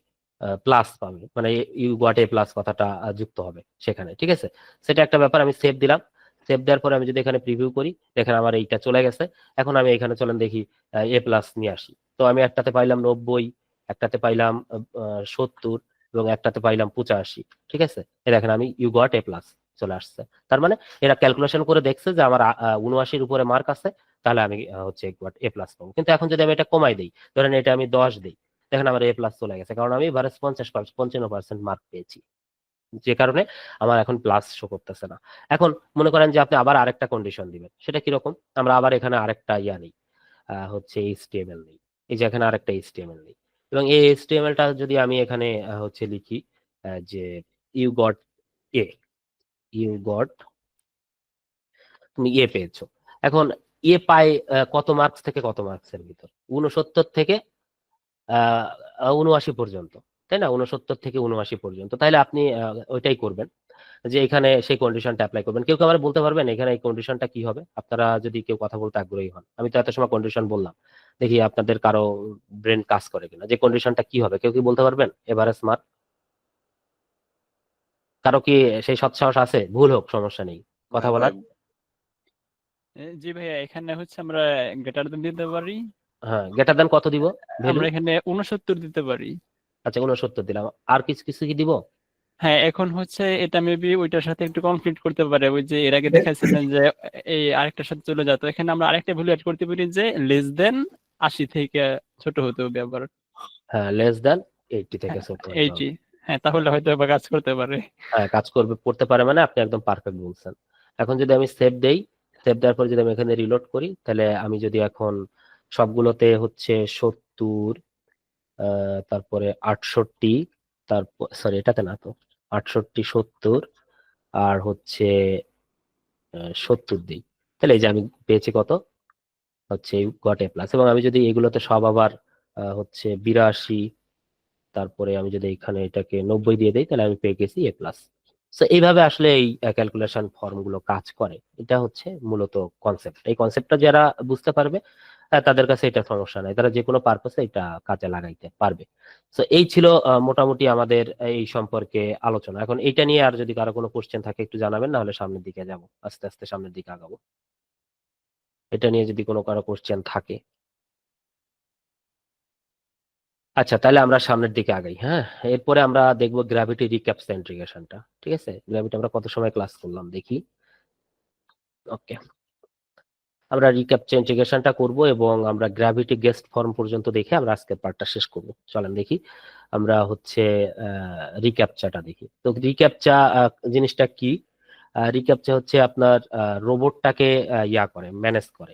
প্লাস পাবে, মানে ইউ গট A+ কথাটা যুক্ত হবে সেখানে, ঠিক আছে। সেটা একটা ব্যাপার। আমি সেভ দিলাম, সেভ দেওয়ার পরে আমি যদি এখানে প্রিভিউ করি, দেখেন আমার এইটা চলে গেছে। এখন আমি এখানে চলেন দেখি A+ নিয়ে আসি। তো আমি একটাতে পাইলাম 90, একটাতে পাইলাম 70, এবং একটাতে পাইলাম 85, ঠিক আছে। এই দেখেন আমি ইউ গট A+ চলে আসছে। তার মানে এরা ক্যালকুলেশন করে দেখছে যে আমার 79 উপরে মার্ক আছে, তাহলে আমি হচ্ছে A+ পাবো। কিন্তু এখন যদি আমি এটা কমাই দিই, ধরেন এটা আমি 10 দিই, দেখেন আমার A+ চলে গেছে, কারণ আমি এভারেজ 55% মার্ক পেয়েছি, যে কারণে আমার এখন প্লাস শো করতেছে না। এখন মনে করেন যে আপনি আবার আরেকটা কন্ডিশন দিবেন, সেটা কিরকম, আমরা আবার এখানে আরেকটা ইয়া নেই, হচ্ছে HTML নেই, এই যে এখানে আরেকটা HTML নেই, এবং এই HTML-টা যদি আমি এখানে হচ্ছে লিখি যে you got A, you got, তুমি পেয়েছো। এখন পায় কত মার্কস থেকে কত মার্কসের ভিতর, 69 থেকে 79 পর্যন্ত, তাই না, 69 থেকে 79 পর্যন্ত। তাহলে আপনি ওইটাই করবেন, যে এখানে সেই কন্ডিশনটা অ্যাপ্লাই করবেন। কেউ কেউ আমার বলতে পারবেন এখানে এই কন্ডিশনটা কি হবে, আপনারা যদি কেউ কথা বলতে আগ্রহী হন। আমি তো এত সময় কন্ডিশন বললাম, দেখি আপনাদের কারো ব্রেন কাজ করে কিনা, যে কন্ডিশনটা কি হবে, কেউ কি বলতে পারবেন? এভারেজ মার্ক কারো কি সেই সৎসাহস আছে? ভুল হোক সমস্যা নেই, কথা বলার। জি ভাইয়া, এখানে হচ্ছে আমরা গ্রেটার দেন দিতে পারি। হ্যাঁ, গ্রেটার দেন কত দিব ভ্যালু? আমরা এখানে 69 দিতে পারি। আচ্ছা, 69 দিলাম। আর কিছু কিছু কি দিব? হ্যাঁ, এখন হচ্ছে এটা মেবি ওইটার সাথে একটু কনফ্লিক্ট করতে পারে, ওই যে এর আগে দেখাচ্ছিলেন যে এই আরেকটার সাথে চলে যেত। এখানে আমরা আরেকটা ভ্যালু অ্যাড করতে পারি যে লেস দেন 80 থেকে ছোট হতে হবে আবার। হ্যাঁ, লেস দেন 80 থেকে হ্যাঁ, ছোট হতে হবে। 80। হ্যাঁ, তাহলে হয়তো এবার কাজ করতে পারে। হ্যাঁ, কাজ করবে, পড়তে পারে, মানে আপনি একদম পারফেক্ট বলছেন। এখন যদি আমি সেভ দেই, সেভ দেওয়ার পর যদি আমি এখানে রিলোড করি, তাহলে আমি যদি এখন সবগুলোতে হচ্ছে 70, তারপরে 68, তারপর সরি এটাতে না তো, 68, 70 আর হচ্ছে 70 দিই, তাহলে এই যে আমি পেয়েছি কত, হচ্ছে গট A+। এবং আমি যদি এগুলোতে সব আবার হচ্ছে 82, তারপরে আমি যদি এখানে এটাকে 90 দিয়ে দেই, তাহলে আমি পেয়ে গেছি A+। তো এইভাবে আসলে এই ক্যালকুলেশন ফর্ম গুলো কাজ করে। এটা হচ্ছে মূলত কনসেপ্ট। এই কনসেপ্টটা যারা বুঝতে পারবে তাদের কাছে এটা সমস্যা নাই, তারা যে কোনো পারপাসে এটা কাজে লাগাইতে পারবে। তো এই ছিল মোটামুটি আমাদের এই সম্পর্কে আলোচনা। এখন এইটা নিয়ে আর যদি কারো কোনো কোশ্চেন থাকে একটু জানাবেন, না হলে সামনের দিকে যাব, আস্তে আস্তে সামনের দিকে আগাবো। এটা নিয়ে যদি কোনো কারো কোশ্চেন থাকে। আচ্ছা, তাহলে আমরা সামনের দিকে আগাই। হ্যাঁ, এরপরে আমরা দেখবো গ্র্যাভিটি রিক্যাপচা ইন্টিগ্রেশনটা। ঠিক আছে, গ্র্যাভিটি আমরা কত সময় ক্লাস করলাম দেখি। ওকে, আমরা রিক্যাপচা ইন্টিগ্রেশনটা করব, এবং আমরা গ্র্যাভিটি গেস্ট ফর্ম পর্যন্ত দেখে আমরা আজকের পার্টটা শেষ করব। চলেন দেখি আমরা হচ্ছে রিক্যাপচাটা দেখি। তো রিক্যাপচা জিনিসটা কি? রিক্যাপচা হচ্ছে আপনার রোবটটাকে ইয়া করে, ম্যানেজ করে।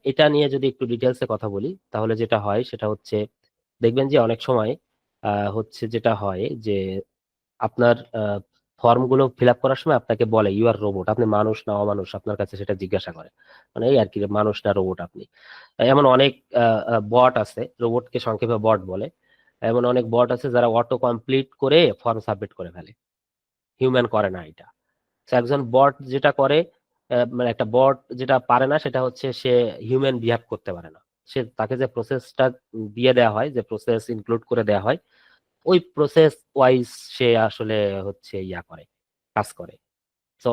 এটা নিয়ে যদি একটু ডিটেলসে কথা বলি, তাহলে যেটা হয় সেটা হচ্ছে, দেখবেন যে অনেক সময় হচ্ছে যেটা হয় যে আপনার ফর্মগুলো ফিল আপ করার সময় আপনাকে বলে ইউ আর রোবট, আপনি মানুষ না অমানুষ, আপনার কাছে সেটা জিজ্ঞাসা করে, মানে এই আর কি, মানুষ না রোবট আপনি। এমন অনেক বট আছে, রোবটকে সংক্ষেপে বট বলে। এমন অনেক বট আছে যারা অটো কমপ্লিট করে ফর্ম সাবমিট করে ফেলে, হিউম্যান করে না এটা। তো একজন বট যেটা করে, মানে একটা বট যেটা পারে না সেটা হচ্ছে সে হিউম্যান বিহেভ করতে পারে না। সে তাকে যে প্রসেসটা দিয়ে দেওয়া হয়, যে প্রসেস ইনক্লুড করে দেওয়া হয়, ওই প্রসেস ওয়াইজ সে আসলে হচ্ছে ইয়া করে, কাজ করে। তো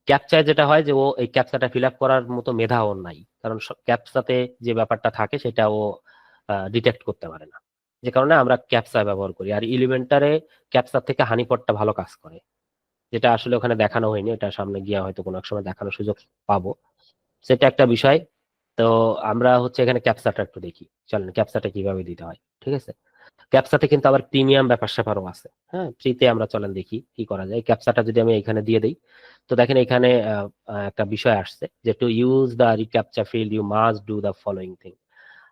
ক্যাপচায় যেটা হয় যে ও এই ক্যাপচাটা ফিল আপ করার মতো মেধা ওর নাই, কারণ ক্যাপচাতে যে ব্যাপারটা থাকে সেটা ও ডিটেক্ট করতে পারে না, যে কারণে আমরা ক্যাপচা ব্যবহার করি। আর এলিমেন্টারে ক্যাপচার থেকে হানিপটটা ভালো কাজ করে, যেটা আসলে ওখানে দেখানো হয়নি, এটা সামনে গিয়ে হয়তো কোনো এক সময় দেখানোর সুযোগ পাবো, সেটা একটা বিষয়। তো আমরা হচ্ছে এখানে ক্যাপচাটা একটু দেখি, চলেন ক্যাপচাটা কিভাবে দিতে হয়। ঠিক আছে, ক্যাপচাতে কিন্তু আবার প্রিমিয়াম ব্যাপার স্যাপারও আছে। হ্যাঁ, ফ্রিতে আমরা চলেন দেখি কি করা যায়। ক্যাপচাটা যদি আমি এখানে দিয়ে দিই, তো দেখেন এখানে একটা বিষয় আসছে যে to use the reCAPTCHA field you must do the following thing.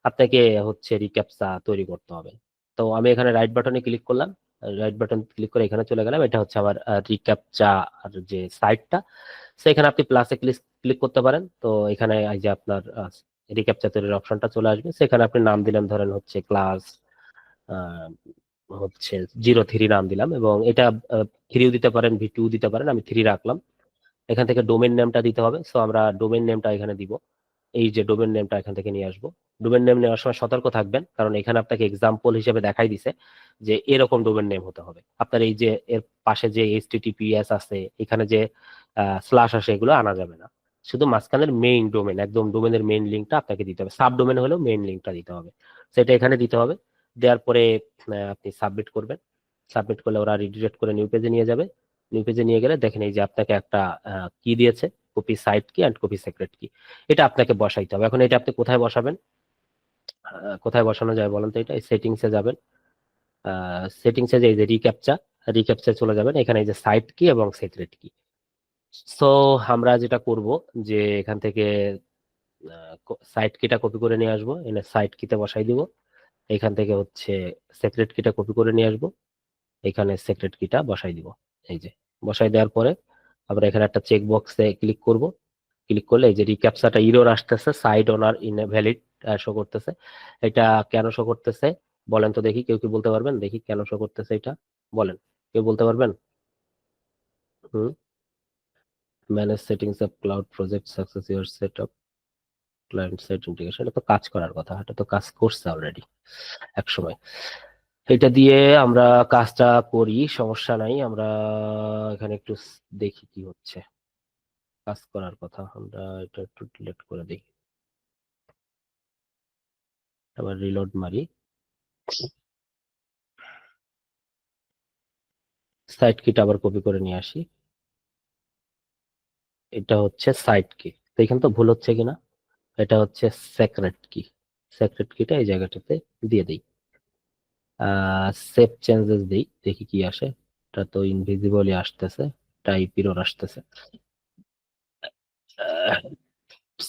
আপনাকে হচ্ছে রিক্যাপচা তৈরি করতে হবে। তো আমি এখানে রাইট বাটনে ক্লিক করলাম, রাইট বাটন ক্লিক করে এখানে চলে গেলাম, এটা হচ্ছে আমার রিক্যাপচা যে সাইটটা। সেখানে আপনি প্লাসে ক্লিক করতে পারেন। তো এখানে এই যে আপনার রিক্যাপচা তৈরির অপশনটা চলে আসবে, সেখানে আপনি নাম দিলেন ধরেন হচ্ছে ক্লাস হচ্ছে 03 নাম দিলাম, এবং এটা 3 দিতে পারেন, V2 দিতে পারেন, আমি 3 রাখলাম। এখান থেকে ডোমেন নেমটা দিতে হবে, সো আমরা ডোমেন নেমটা এখানে দিব। এই যে ডোমেন নেমটা এখান থেকে নিয়ে আসবো। ডোমেন নেম নেওয়ার সময় সতর্ক থাকবেন, কারণ এখানে আপনাকে এক্সাম্পল হিসেবে দেখাই দিছে যে এরকম ডোমেন নেম হতে হবে। আপনার এই যে এর পাশে যে HTTPS আছে, এখানে যে স্ল্যাশ আসে, এগুলো আনা যাবে না। শুধু মাঝখানের মেইন ডোমেন, একদম ডোমেনের মেইন লিঙ্কটা আপনাকে দিতে হবে। সাব ডোমেন হলেও মেইন লিঙ্কটা দিতে হবে, সেটা এখানে দিতে হবে। দেওয়ার পরে আপনি সাবমিট করবেন। সাবমিট করলে ওরা রিডিরেক্ট করে নিউ পেজে নিয়ে যাবে। নিউ পেজে নিয়ে গেলে দেখেন এই যে আপনাকে একটা কি দিয়েছে, কপি সাইট কি অ্যান্ড কপি সিক্রেট কি, এটা আপনাকে বসাইতে হবে। এখন এটা আপনি কোথায় বসাবেন, কোথায় বসানো যায় বলেন তো? এটা সেটিংসে যাবেন, সেটিংসে যে এই যে রিক্যাপচা চলে যাবেন, এখানে এই যে সাইট কি এবং সিক্রেট কি। সো আমরা যেটা করব যে এখান থেকে সাইট কিটা কপি করে নিয়ে আসবো, এনে সাইট কিতে বসাই দিব। এখান থেকে হচ্ছে সিক্রেট কিটা কপি করে নিয়ে আসবো, এখানে সিক্রেট কিটা বসাই দিব। এই যে বসাই দেওয়ার পরে আমরা এখানে একটা চেক বক্সে ক্লিক করব। ক্লিক করলে এই যে রিক্যাপচাটা ইরর আসতেছে, সাইড ওনার ইনভ্যালিড শো করতেছে। এটা কেন শো করতেছে বলেন তো দেখি, কেউ কি বলতে পারবেন? দেখি কেন শো করতেছে এটা, বলেন, কেউ বলতে পারবেন? Hmm, manage settings of cloud project success your set up client side integration, এটা তো কাজ করার কথা, এটা তো কাজ করছে অলরেডি এক সময়। এটা দিয়ে আমরা কাজটা করি, সমস্যা নাই। আমরা এখানে একটু দেখি কি হচ্ছে। কাজ করার কথা, আমরা এটা একটু ডিলিট করে দিই, আবার রিলোড মারি। সাইট কিটা আবার কপি করে নিয়ে আসি, এটা হচ্ছে সাইট কি। তো এখানে তো ভুল হচ্ছে কিনা, এটা হচ্ছে সেক্রেট কি। সেক্রেট কিটা এই জায়গাটাতে দিয়ে দিই, সেভ চেঞ্জেস দিই, দেখি কি আসে। এটা তো ইনভিজিবলই আসতেছে, টাইপ এরর আসতেছে।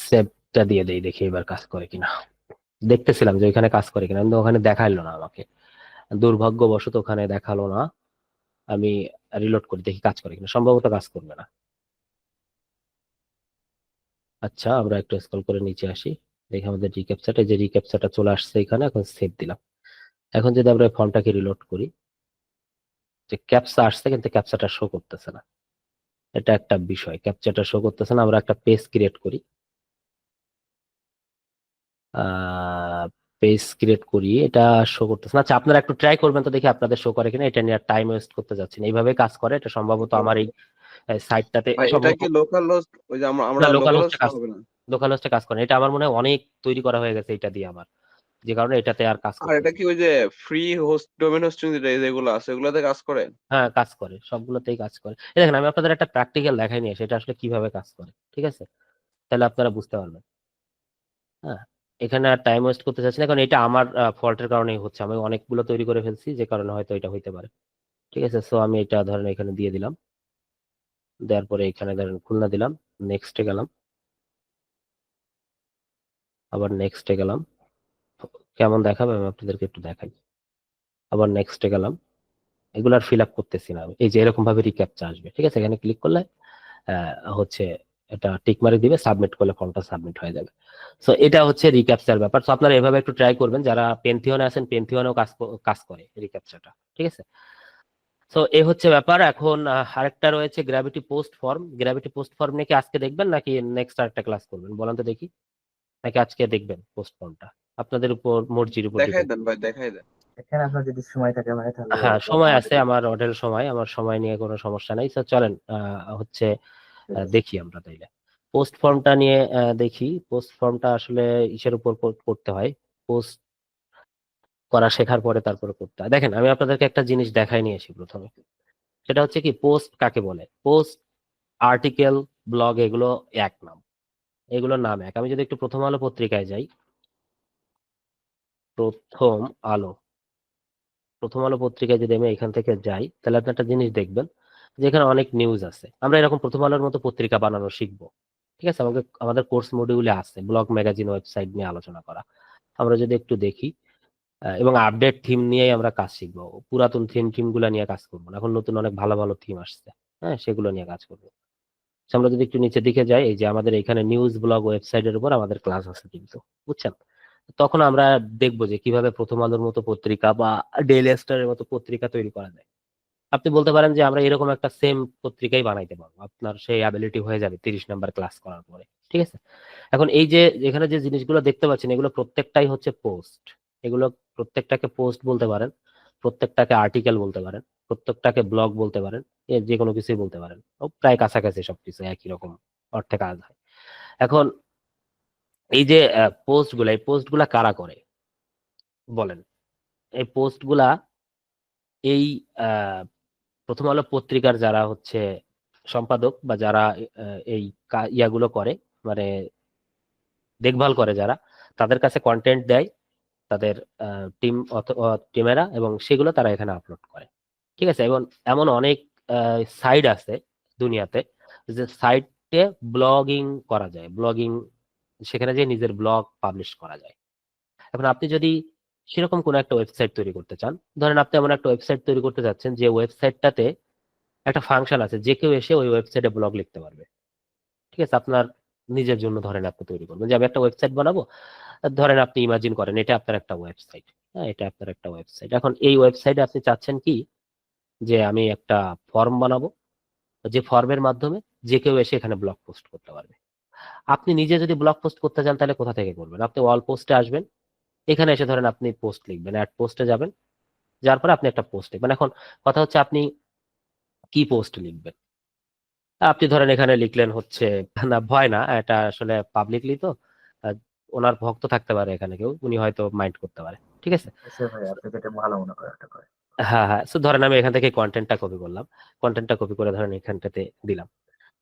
সেভটা দিয়ে দেই, দেখি এবার কাজ করে কিনা। দেখতেছিলাম যে ওইখানে কাজ করে কিনা, কিন্তু ওখানে দেখাইলো না আমাকে, দুর্ভাগ্যবশত ওখানে দেখালো না। আমি রিলোড করি, দেখি কাজ করে কিনা, সম্ভবত কাজ করবে না। আচ্ছা, আমরা একটু স্ক্রল করে নিচে আসি, দেখি আমাদের রিক্যাপচাটা, যে রিক্যাপচাটা চলে আসছে এখানে, এখন সেভ দিলাম। এখন যদি আমরা ফর্মটাকে রিলোড করি, যে ক্যাপচা আসছে কিন্তু ক্যাপচাটা শো করতেছে না, এটা একটা বিষয়, ক্যাপচাটা শো করতেছে না। আমরা একটা পেজ ক্রিয়েট করি, পেজ ক্রিয়েট করি, এটা শো করতেছে না। আচ্ছা, আপনারা একটু ট্রাই করবেন তো দেখি আপনাদের শো করে কিনা, এটা নিয়ে টাইম ওয়েস্ট করতে যাচ্ছি না, এইভাবে কাজ করে এটা সম্ভবত আমার এই সাইটটাতে ভাই এটা সম্ভবত। কি লোকাল হোস্ট, ওই যে আমরা না, লোকাল লোকাল হোস্টে হোস্ট কাজ, হবে না? লোকাল হোস্টে কাজ করে না। এটা আমার মনে হয় অনেক তৈরি করা হয়ে গেছে এটা দিয়ে আমার, যে কারণে এটাতে আর কাজ আর এটা করতেছে কি ওই যে ফ্রি হোস্ট ডোমেন হোস্টিং যেগুলো আছে ওগুলাতে কাজ করে? না। হ্যাঁ, কাজ করে, সবগুলোতেই কাজ করে। এই দেখেন আমি আপনাদের একটা প্র্যাকটিক্যাল দেখাই নিয়ে সেটা আসলে কিভাবে কাজ করে, ঠিক আছে? তাহলে আপনারা বুঝতে পারবেন। হ্যাঁ, এখানে আর টাইম ওয়েস্ট করতে চাচ্ছি না, কারণ এটা আমার ফল্টের কারণেই হচ্ছে, আমি অনেকগুলো তৈরি করে ফেলছি, যে কারণে হয়তো এটা হইতে পারে। ঠিক আছে, সো আমি এটা ধরেন এখানে দিয়ে দিলাম, দেওয়ার পরে এখানে ধরেন খুলনা দিলাম, নেক্সটে গেলাম, আবার নেক্সটে গেলাম। কেমন দেখাবে আমি আপনাদেরকে একটু দেখাই। আবার নেক্সটে গেলাম, এগুলার ফিল আপ করতেছি না আমি। এই যে এরকম ভাবে রিক্যাপচা আসবে, ঠিক আছে, এখানে ক্লিক করলে হচ্ছে এটা টিক মার্ক দিবে, সাবমিট করলে ফর্মটা সাবমিট হয়ে যাবে। সো এটা হচ্ছে রিক্যাপচার ব্যাপার। সো আপনারা এভাবে একটু ট্রাই করবেন, যারা পেন্থিয়নে আছেন পেন্থিয়নেও কাজ করে রিক্যাপচাটা, ঠিক আছে। সো এই হচ্ছে ব্যাপার। এখন আরেকটা রয়েছে gravity post form. Gravity post form নিয়ে কি আজকে দেখবেন নাকি নেক্সট আরেকটা ক্লাস করবেন বলেন তো দেখি, নাকি আজকে দেখবেন পোস্ট ফর্মটা? আপনাদের উপর মর্জির উপর দেখাই ডিপেন্ড। দেন ভাই, দেখাই দেন। এখানে আপনার যদি সময় থাকে ভাই তাহলে হ্যাঁ সময় আছে, আমাদের আমার অঢেল সময়, আমার সময় নিয়ে কোনো সমস্যা নাই। তো চলেন হচ্ছে দেখি আমরা তাইলে পোস্ট ফর্মটা নিয়ে দেখি। পোস্ট ফর্মটা আসলে ইসের উপর করতে হয়, পোস্ট করা শেখার পরে তারপরে করতে হয়। দেখেন আমি আপনাদেরকে একটা জিনিস দেখাই নিয়ে আসি প্রথমে, সেটা হচ্ছে কি পোস্ট কাকে বলে। পোস্ট, আর্টিকেল, ব্লগ এগুলো এক নাম, এগুলোর নাম এক। আমি যদি একটু প্রথম আলো পত্রিকায় যাই, প্রথম আলো প্রথম আলো পত্রিকায় যদি আমি এখান থেকে যাই, তাহলে আপনি একটা জিনিস দেখবেন যে এখানে অনেক নিউজ আছে। আমরা এরকম প্রথম আলোর মতো পত্রিকা বানানো শিখবো, ঠিক আছে। আমাদের কোর্স মডিউলে আছে ব্লগ, ম্যাগাজিন, ওয়েবসাইট নিয়ে আলোচনা করা। আমরা যদি একটু দেখি এবং আপডেট থিম নিয়েই আমরা কাজ শিখবো, পুরাতন থিম গুলা নিয়ে কাজ করবো না। এখন নতুন অনেক ভালো ভালো থিম আসছে, হ্যাঁ সেগুলো নিয়ে কাজ করবো। আমরা যদি একটু নিচের দিকে যাই, এই যে আমাদের এখানে নিউজ, ব্লগ, ওয়েবসাইটের উপর আমাদের ক্লাস আছে কিন্তু, বুঝছেন। তখন আমরা দেখবো যে কিভাবে প্রথম আলোর মতো পত্রিকা বা ডেইলি স্টারের মতো পত্রিকা তৈরি করা যায়। আপনি বলতে পারেন যে আমরা এরকম একটা সেম পত্রিকাই বানাইতে পারবো, আপনার সেই অ্যাবিলিটি হয়ে যাবে 30 নাম্বার ক্লাস করার পরে, ঠিক আছে। এখন এই যে এখানে যে জিনিসগুলো দেখতে পাচ্ছেন, এগুলো প্রত্যেকটাই হচ্ছে পোস্ট। এগুলো প্রত্যেকটাকে পোস্ট বলতে পারেন, প্রত্যেকটাকে আর্টিকেল বলতে পারেন, প্রত্যেকটাকে ব্লগ বলতে পারেন, যে কোনো কিছুই বলতে পারেন। প্রায় কাছাকাছি সবকিছু একই রকম অর্থে কাজ হয়। এখন এই যে এই পোস্ট গুলা কারা করে বলেন? এই পোস্ট গুলা এই প্রথম আলো পত্রিকার যারা হচ্ছে সম্পাদক বা যারা এই ইয়াগুলো করে, মানে দেখভাল করে যারা, তাদের কাছে কন্টেন্ট দেয় তাদের টিমেরা, এবং সেগুলো তারা এখানে আপলোড করে, ঠিক আছে। এবং এমন অনেক সাইট আছে দুনিয়াতে যে সাইটে ব্লগিং করা যায়, সেখানে যে নিজের ব্লগ পাবলিশ করা যায়। এখন আপনি যদি সেরকম কোনো একটা ওয়েবসাইট তৈরি করতে চান, ধরেন আপনি এমন একটা ওয়েবসাইট তৈরি করতে যাচ্ছেন যে ওয়েবসাইটটাতে একটা ফাংশন আছে, যে কেউ এসে ওই ওয়েবসাইটে ব্লগ লিখতে পারবে, ঠিক আছে। আপনার নিজের জন্য ধরেন আপনি তৈরি করবেন যে আমি একটা ওয়েবসাইট বানাবো, ধরেন আপনি ইমাজিন করেন এটা আপনার একটা ওয়েবসাইট, হ্যাঁ এটা আপনার একটা ওয়েবসাইট। এখন এই ওয়েবসাইটে আপনি চাচ্ছেন কি যে আমি একটা ফর্ম বানাবো, যে ফর্মের মাধ্যমে যে কেউ এসে এখানে ব্লগ পোস্ট করতে পারবে। আপনি নিজে যদি ব্লগ পোস্ট করতে চান তাহলে কোথা থেকে করবেন? আপনি অল পোস্টে আসবেন, এখানে এসে ধরেন আপনি পোস্ট লিখবেন, অ্যাড পোস্টে যাবেন, যার পরে আপনি একটা পোস্ট লিখবেন। এখন কথা হচ্ছে আপনি কি পোস্ট লিখবেন? আপনি ধরেন এখানে লিখলেন হচ্ছে, না ভয় না, এটা আসলে পাবলিকলি তো আহ, ওনার ভক্ত থাকতে পারে এখানে কেউ, উনি হয়তো মাইন্ড করতে পারে, ঠিক আছে। অবশ্যই ভাই আপনি যেটা ভালো মনে করেন ওটা করেন। হ্যাঁ হ্যাঁ, সো ধরেন আমি এখান থেকে কন্টেন্টটা কপি করলাম, কন্টেন্টটা কপি করে ধরেন এখানটাতে দিলাম,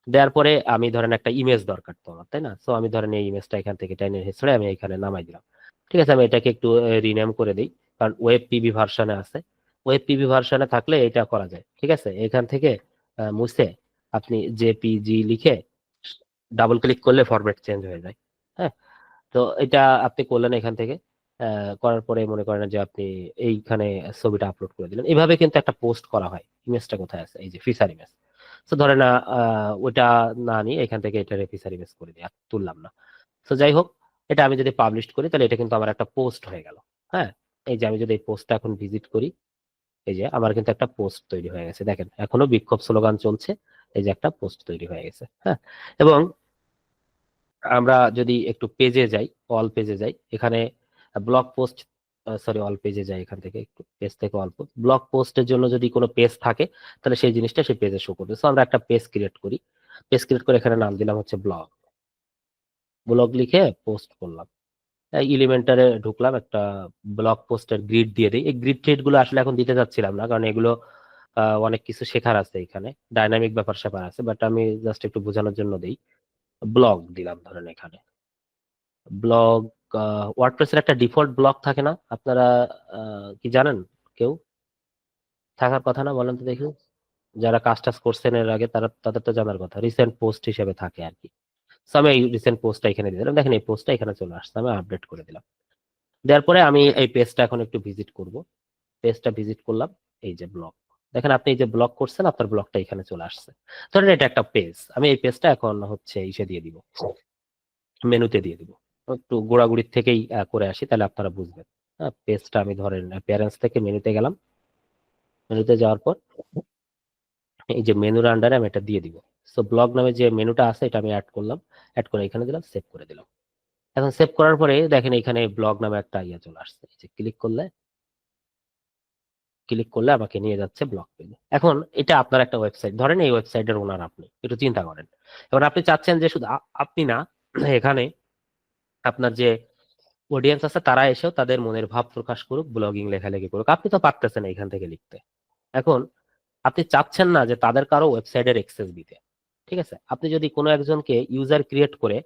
দেওয়ার পরে আমি ধরেন একটা ইমেজ দরকার তো আমার, তাই না? সো আমি ধরেন এই ইমেজটা এখান থেকে টেনে হেসড়ে আমি এখানে নামাই দিলাম, ঠিক আছে। আমি এটাকে একটু রিনেম করে দিই, কারণ ওয়েব পিবি ভার্সনে আছে। ওয়েব পিবি ভার্সনে থাকলে এটা করা যায়, ঠিক আছে। এখান থেকে মুছে আপনি জেপিজি লিখে ডাবল ক্লিক করলে ফরম্যাট চেঞ্জ হয়ে যায়, হ্যাঁ। তো এটা আপনি করলেন এখান থেকে, করার পরে মনে করেন যে আপনি এইখানে ছবিটা আপলোড করে দিলেন। এভাবে কিন্তু একটা পোস্ট করা হয়। ইমেজটা কোথায় আছে? এই যে ফিচার ইমেজ। তো ধরেন ওটা না নিয়ে এখান থেকে এটা ফিচার ইমেজ করে দিই, আর তুললাম না। তো যাই হোক, এটা আমি যদি পাবলিশ করি তাহলে এটা কিন্তু আমার একটা পোস্ট হয়ে গেল, হ্যাঁ। এই যে আমি যদি এই পোস্টটা এখন ভিজিট করি, এই যে আমার কিন্তু একটা পোস্ট তৈরি হয়ে গেছে, দেখেন এখনো বিক্ষোভ স্লোগান চলছে, এই যে একটা পোস্ট তৈরি হয়ে গেছে, হ্যাঁ। এবং আমরা যদি একটু পেজে যাই, অল পেজে যাই, এখানে ব্লগ পোস্ট, সরি অল পেজে যাই, এখান থেকে একটু পেজ থেকে অল্প, ব্লগ পোস্টের জন্য যদি কোনো পেজ থাকে তাহলে সেই জিনিসটা সেই পেজে শো করবে। সো আমরা একটা পেজ ক্রিয়েট করি, পেজ ক্রিয়েট করে এখানে নাম দিলাম হচ্ছে ব্লগ, ব্লগ লিখে পোস্ট করলাম, এলিমেন্টারে ঢুকলাম, একটা ব্লগ পোস্টের গ্রিড দিয়ে দিই। এই গ্রিড ট্রিড গুলো আসলে এখন দিতে যাচ্ছিলাম না, কারণ এগুলো অনেক কিছু শেখার আছে, এখানে ডাইনামিক ব্যাপার স্যাপার আছে, বাট আমি জাস্ট একটু বোঝানোর জন্য দিই। ব্লগ দিলাম ধরেন এখানে ব্লগ, ওয়ার্ডপ্রেসের একটা ডিফল্ট ব্লগ থাকে না, আপনারা কি জানেন? কেউ থাকার কথা না, বলেন তো দেখি। যারা কাজ টাজ করছেন এর আগে তাদের তো জানার কথা, রিসেন্ট পোস্ট হিসেবে থাকে আর কি। So আমি এই রিসেন্ট পোস্টটা এখানে দিয়ে দিলাম, দেখেন এই পোস্টটা এখানে চলে আসছে, আমি আপডেট করে দিলাম। দেওয়ার পরে আমি এই পেজটা এখন একটু ভিজিট করব, পেজটা ভিজিট করলাম, এই যে ব্লগ, দেখেন আপনি এই যে ব্লক করছেন, আপনার ব্লকটা এখানে চলে আসছে। ধরেন এটা একটা পেজ, আমি এই পেজটা এখন হচ্ছে ইসে দিয়ে দিব, মেনুতে দিয়ে দিব। একটু গোড়াগুড়ির থেকেই করে আসি, তাহলে আপনারা বুঝবেন। হ্যাঁ, পেজটা আমি ধরেন প্যারেন্টস থেকে মেনুতে গেলাম, মেনুতে যাওয়ার পর এই যে মেনুর আন্ডারে আমি এটা দিয়ে দিব। সো ব্লগ নামে যে মেনুটা আছে এটা আমি অ্যাড করলাম, অ্যাড করে এখানে দিলাম, সেভ করে দিলাম। এখন সেভ করার পরে দেখেন এখানে ব্লগ নামে একটা ইয়ে চলে আসছে, এই যে ক্লিক করলে আমাকে নিয়ে যাচ্ছে ব্লগ পেজে। এখন এটা আপনার একটা ওয়েবসাইট, ধরেন এই ওয়েবসাইটের ওনার আপনি, একটু চিন্তা করেন। এবার আপনি চাচ্ছেন যে শুধু আপনি না, এখানে আপনার যে অডিয়েন্স আছে তারা এসেও তাদের মনের ভাব প্রকাশ করুক, ব্লগিং লেখালেখি করুক। আপনি তো পারতেছেন এখান থেকে লিখতে। এখন আপনি চাচ্ছেন না যে তাদের কারো ওয়েবসাইটের অ্যাক্সেস দিতে, ঠিক আছে? আপনি যদি কোনো একজনকে ইউজার ক্রিয়েট করে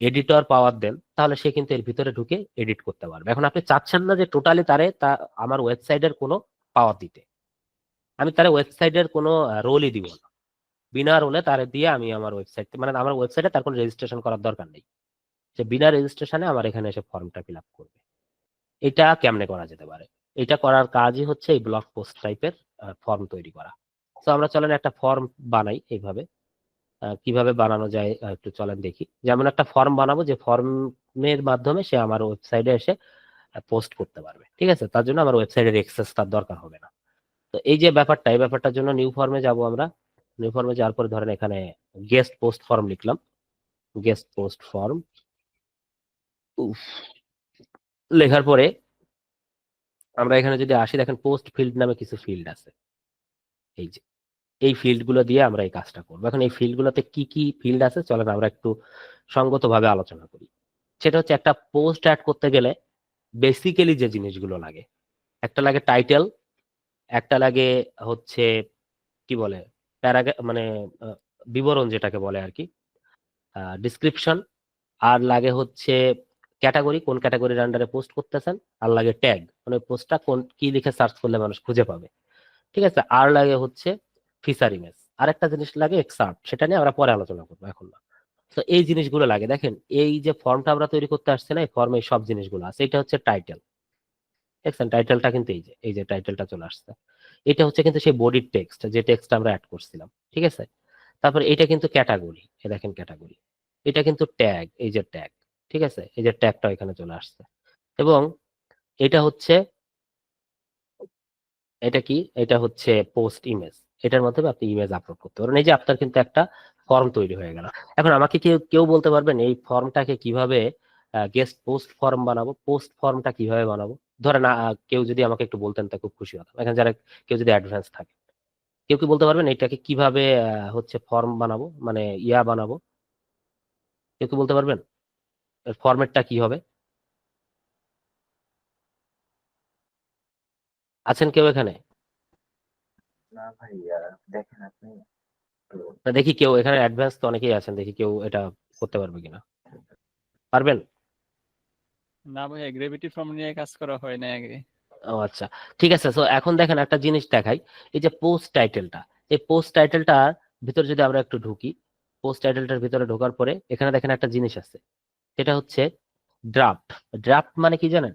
এডিটর পাওয়ার দেন, তাহলে সে কিন্তু এর ভিতরে ঢুকে এডিট করতে পারবে। এখন আপনি চাচ্ছেন না যে টোটালি তারে আমার ওয়েবসাইটের কোনো পাওয়ার দিতে, আমি তার ওয়েবসাইটের কোনো রোলই দিব না, বিনা রোলে তারে দিয়ে আমি আমার ওয়েবসাইট, মানে আমার ওয়েবসাইটে তার কোনো রেজিস্ট্রেশন করার দরকার নেই, যে বিনা রেজিস্ট্রেশনে আমার এখানে এসে ফর্মটা ফিল আপ করবে। এটা কেমনে করা যেতে পারে? এটা করার কাজই হচ্ছে এই ব্লগ পোস্ট টাইপের ফর্ম তৈরি করা। তো আমরা চলেন একটা ফর্ম বানাই এইভাবে। কিভাবে বানানো যায় একটু চলেন দেখি। যেমন একটা ফর্ম বানাবো, যে ফর্মের মাধ্যমে সে আমার ওয়েবসাইটে এসে পোস্ট করতে পারবে, ঠিক আছে? তার জন্য আমার ওয়েবসাইটের অ্যাক্সেস তার দরকার হবে না। তো এই যে ব্যাপারটা, এই ব্যাপারটার জন্য নিউ ফর্মে যাব আমরা। নিউ ফর্মে যাওয়ার পরে ধরেন এখানে গেস্ট পোস্ট ফর্ম লিখলাম, গেস্ট পোস্ট ফর্ম। লেখার পরে আমরা এখানে যদি আসি, দেখেন পোস্ট ফিল্ড নামে কিছু ফিল্ড আছে, এই যে এই ফিল্ড গুলো দিয়ে আমরা এই কাজটা করবো। এখন এই ফিল্ড গুলোতে কি কি ফিল্ড আছে চলেন আমরা একটু সঙ্গতভাবে আলোচনা করি। সেটা হচ্ছে একটা পোস্ট অ্যাড করতে গেলে বেসিক্যালি যে জিনিসগুলো লাগে, একটা লাগে টাইটেল, একটা লাগে হচ্ছে কি বলে মানে বিবরণ যেটাকে বলে আর কি, ডিসক্রিপশন, আর লাগে হচ্ছে ক্যাটাগরি, কোন ক্যাটাগরির আন্ডারে পোস্ট করতেছেন, আর লাগে ট্যাগ, মানে পোস্টটা কোন কি লিখে সার্চ করলে মানুষ খুঁজে পাবে, ঠিক আছে? আর লাগে হচ্ছে ফিচার ইমেজ, আর একটা জিনিস লাগে এক্সার্ট, সেটা নিয়ে আমরা পরে আলোচনা করবো, এখন না। তো এই জিনিসগুলো লাগে। দেখেন এই যে ফর্মটা আমরা তৈরি করতে আসছি না, এই ফর্মে সব জিনিসগুলো আছে। এটা হচ্ছে টাইটেল, দেখছেন টাইটেলটা কিন্তু এই যে টাইটেলটা চলে আসছে। এটা হচ্ছে কিন্তু সেই বডির টেক্সট, যে টেক্সট আমরা অ্যাড করছিলাম, ঠিক আছে? তারপর এটা কিন্তু ক্যাটাগরি, এই দেখেন ক্যাটাগরি। এটা কিন্তু ট্যাগ, এই যে ট্যাগ, ঠিক আছে? এই যে ট্যাগটা এখানে চলে আসছে। এবং এটা হচ্ছে, এটা কি, এটা হচ্ছে পোস্ট ইমেজ, এটার মাধ্যমে আপনি ইমেজ আপলোড করতে পারেন। এই যে আপনার কিন্তু একটা ফর্ম তৈরি হয়ে গেল। এখন আমাকে কেউ কেউ বলতে পারবেন এই ফর্মটাকে কিভাবে গেস্ট পোস্ট ফর্ম বানাবো, পোস্ট ফর্মটা কিভাবে বানাবো? ধরেন কেউ যদি আমাকে একটু বলতেন তা খুব খুশি হতাম। এখানে যারা কেউ যদি অ্যাডভান্স থাকে, কেউ কি বলতে পারবেন এটাকে কিভাবে হচ্ছে ফর্ম বানাবো, মানে বানাবো? কেউ কি বলতে পারবেন ফরম্যাটটা কি হবে? আছেন কেউ এখানে? না ভাই, দেখেন আপনি তো। না, দেখি কেউ এখানে অ্যাডভান্স তো অনেকেই আছেন, দেখি কেউ এটা করতে পারবে কিনা। পারবেন? না ভাইয়া, গ্র্যাভিটি ফর্ম নিয়ে কাজ করা হয় না আগে। ও আচ্ছা, ঠিক আছে। তো এখন দেখেন একটা জিনিস দেখাই, এই যে পোস্ট টাইটেলটা, এই পোস্ট টাইটেলটার ভিতরে যদি আমরা একটু ঢুকি, পোস্ট টাইটেলটার ভিতরে ঢোকার পরে এখানে দেখেন একটা জিনিস আছে, সেটা হচ্ছে ড্রাফট। ড্রাফট মানে কি জানেন?